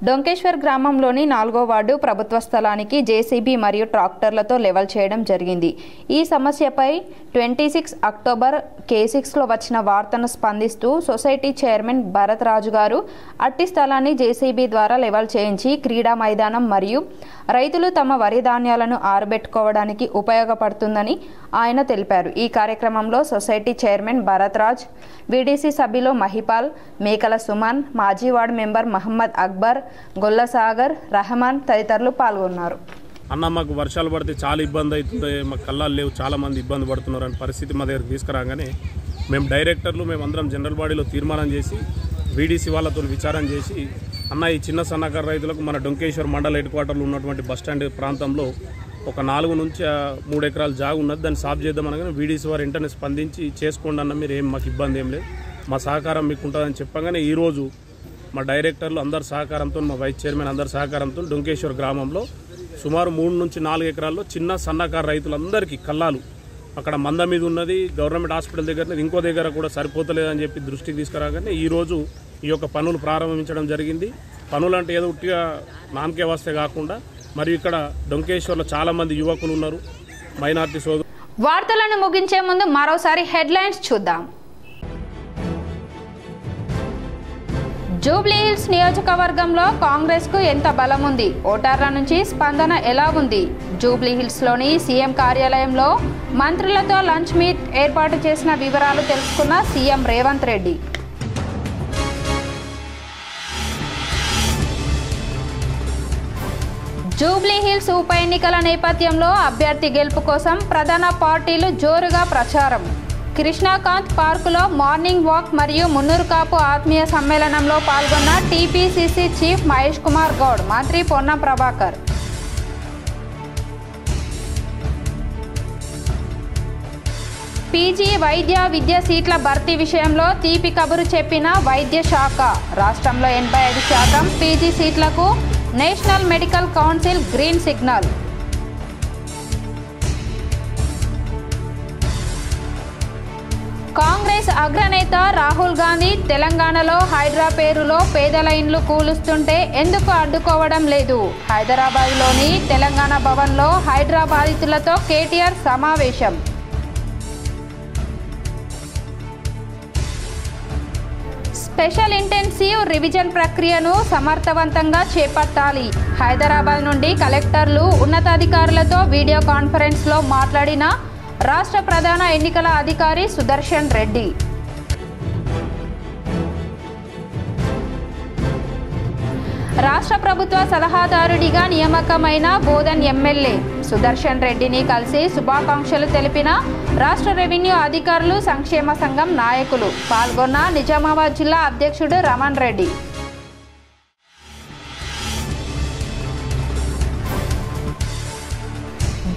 డొంకేశ్వర్ గ్రామంలోని 4వ వార్డు ప్రభుత్వ స్థలానికి జేసీబీ మరియు ట్రాక్టర్లతో లెవెల్ చేయడం జరిగింది. ఈ సమస్యపై 26 అక్టోబర్ K6లో వచ్చిన వార్తను స్పందిస్తూ సొసైటీ చైర్మన్ భరత్ రాజు గారు అట్టి స్థలాన్ని జేసీబీ ద్వారా లెవెల్ చేయించి క్రీడా మైదానం మరియు రైతులు తమ వరి ధాన్యాలను ఆరబెట్టుకోవడానికి ఉపయోగపడుతుందని ఆయన తెలిపారు. ఈ కార్యక్రమంలో society chairman Bharat Raj, VDC సభ్యులు మహిపాల్, మేకల సుమన్, మాజీ వార్డు మెంబర్ మహమ్మద్ అక్బర్, గొల్ల సాగర్, రహమాన్ తదితరులు పాల్గొన్నారు. అన్న మాకు వర్షాలు పడితే చాలా ఇబ్బంది అవుతుంది, మాకు కళ్ళాలు లేవు, చాలామంది ఇబ్బంది పడుతున్నారు అనే పరిస్థితి మా దగ్గర తీసుకురాగానే మేము డైరెక్టర్లు మేమందరం జనరల్ బాడీలో తీర్మానం చేసి వీడీసీ వాళ్ళతో విచారం చేసి అన్న ఈ చిన్న సన్నకారు రైతులకు మన డొంకేశ్వర్ మండల హెడ్ క్వార్టర్లో ఉన్నటువంటి బస్టాండ్ ప్రాంతంలో ఒక 4 నుంచి 3 ఎకరాల జాగు ఉన్నది, దాన్ని సాఫ్ చేద్దామనగానే వీడీసీ వారు వెంటనే స్పందించి చేసుకోండి అన్న, మీరు మాకు ఇబ్బంది ఏం లేదు, మా సహకారం మీకు ఉంటుందని చెప్పగానే ఈరోజు మా డైరెక్టర్లు అందరి సహకారంతో, మా వైస్ చైర్మన్ అందరి సహకారంతో డొంకేశ్వర్ గ్రామంలో సుమారు 3 నుంచి 4 ఎకరాల్లో చిన్న సన్నకారు రైతులందరికీ కల్లాలు అక్కడ మంద మీద ఉన్నది, గవర్నమెంట్ హాస్పిటల్ దగ్గర ఇంకో దగ్గర కూడా సరిపోతలేదని చెప్పి దృష్టికి తీసుకురాగానే ఈరోజు ఈ యొక్క పనులు ప్రారంభించడం జరిగింది. పనులు అంటే ఏదో ఉట్టిగా నామకే వస్తే కాకుండా మరియు ఇక్కడ డొంకేశ్వర్లో చాలామంది యువకులు ఉన్నారు, మైనార్టీ సోదరు. వార్తలను ముగించే ముందు మరోసారి హెడ్లైన్స్ చూద్దాం. జూబ్లీ హిల్స్ నియోజకవర్గంలో కాంగ్రెస్కు ఎంత బలం ఉంది? ఓటర్ల నుంచి స్పందన ఎలా ఉంది? జూబ్లీ హిల్స్లోని సీఎం కార్యాలయంలో మంత్రులతో లంచ్ మీట్ ఏర్పాటు చేసిన వివరాలు తెలుసుకున్న CM Revanth Reddy. Jubilee hills ఉప ఎన్నికల నేపథ్యంలో అభ్యర్థి గెలుపు కోసం ప్రధాన పార్టీలు జోరుగా ప్రచారం. కృష్ణాకాంత్ పార్కులో మార్నింగ్ వాక్ మరియు మున్నూరు కాపు ఆత్మీయ సమ్మేళనంలో పాల్గొన్న టీపీసీసీ చీఫ్ మహేష్ కుమార్ గౌడ్, మంత్రి పొన్నం ప్రభాకర్. పీజీ వైద్య విద్య సీట్ల భర్తీ విషయంలో తీపి కబురు చెప్పిన వైద్య శాఖ. రాష్ట్రంలో 85% పీజీ సీట్లకు national medical council green signal. Congress అగ్రనేత రాహుల్ గాంధీ తెలంగాణలో హైడ్రా పేరులో పేదల ఇండ్లు కూలుస్తుంటే ఎందుకు అడ్డుకోవడం లేదు? హైదరాబాద్లోని తెలంగాణ భవన్లో హైడ్రా బాధితులతో కేటీఆర్ సమావేశం. స్పెషల్ ఇంటెన్సివ్ రివిజన్ ప్రక్రియను సమర్థవంతంగా చేపట్టాలి. హైదరాబాద్ నుండి కలెక్టర్లు ఉన్నతాధికారులతో వీడియో కాన్ఫరెన్స్లో మాట్లాడిన రాష్ట్ర ప్రధాన ఎన్నికల అధికారి సుదర్శన్ రెడ్డి. రాష్ట్ర ప్రభుత్వ సలహాదారుడిగా నియామకమైన బోధన్ ఎమ్మెల్యే సుదర్శన్ రెడ్డిని కలిసి శుభాకాంక్షలు తెలిపిన రాష్ట్ర రెవెన్యూ అధికారులు, సంక్షేమ సంఘం నాయకులు. పాల్గొన్న నిజామాబాద్ జిల్లా అధ్యక్షుడు రమణ్ రెడ్డి.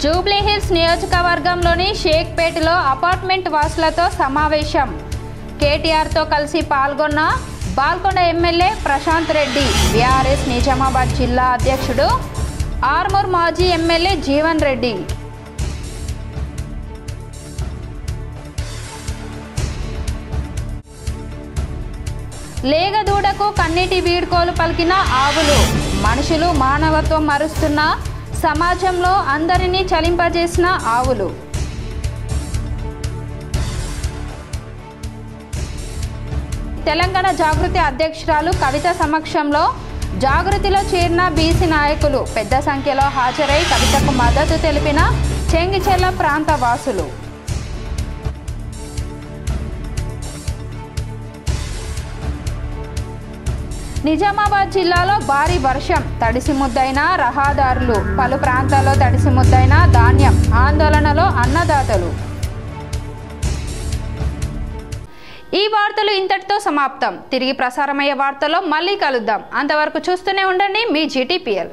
జూబ్లీ హిల్స్ నియోజకవర్గంలోని షేక్పేటలో అపార్ట్మెంట్ వాసులతో సమావేశం. కేటీఆర్తో కలిసి పాల్గొన్న బాల్కొండ ఎమ్మెల్యే ప్రశాంత్ రెడ్డి. బీఆర్ఎస్ నిజామాబాద్ జిల్లా అధ్యక్షుడు ఆర్మూర్ మాజీ ఎమ్మెల్యే జీవన్ రెడ్డి. లేగదూడకు కన్నీటి వీడ్కోలు పలికిన ఆవులు. మనుషులు మానవత్వం మరుస్తున్న సమాజంలో అందరినీ చలింపజేసిన ఆవులు. తెలంగాణ జాగృతి అధ్యక్షురాలు కవిత సమక్షంలో జాగృతిలో చేరిన బీసీ నాయకులు. పెద్ద సంఖ్యలో హాజరై కవితకు మద్దతు తెలిపిన చెంగిచెర్ల ప్రాంత వాసులు. నిజామాబాద్ జిల్లాలో భారీ వర్షం, తడిసి ముద్దైన రహదారులు. పలు ప్రాంతాల్లో తడిసి ముద్దైన ధాన్యం. ఆందోళనలో అన్నదాతలు. ఈ వార్తలు ఇంతటితో సమాప్తం. తిరిగి ప్రసారమయ్యే వార్తల్లో మళ్ళీ కలుద్దాం. అంతవరకు చూస్తూనే ఉండండి మీ GTPL.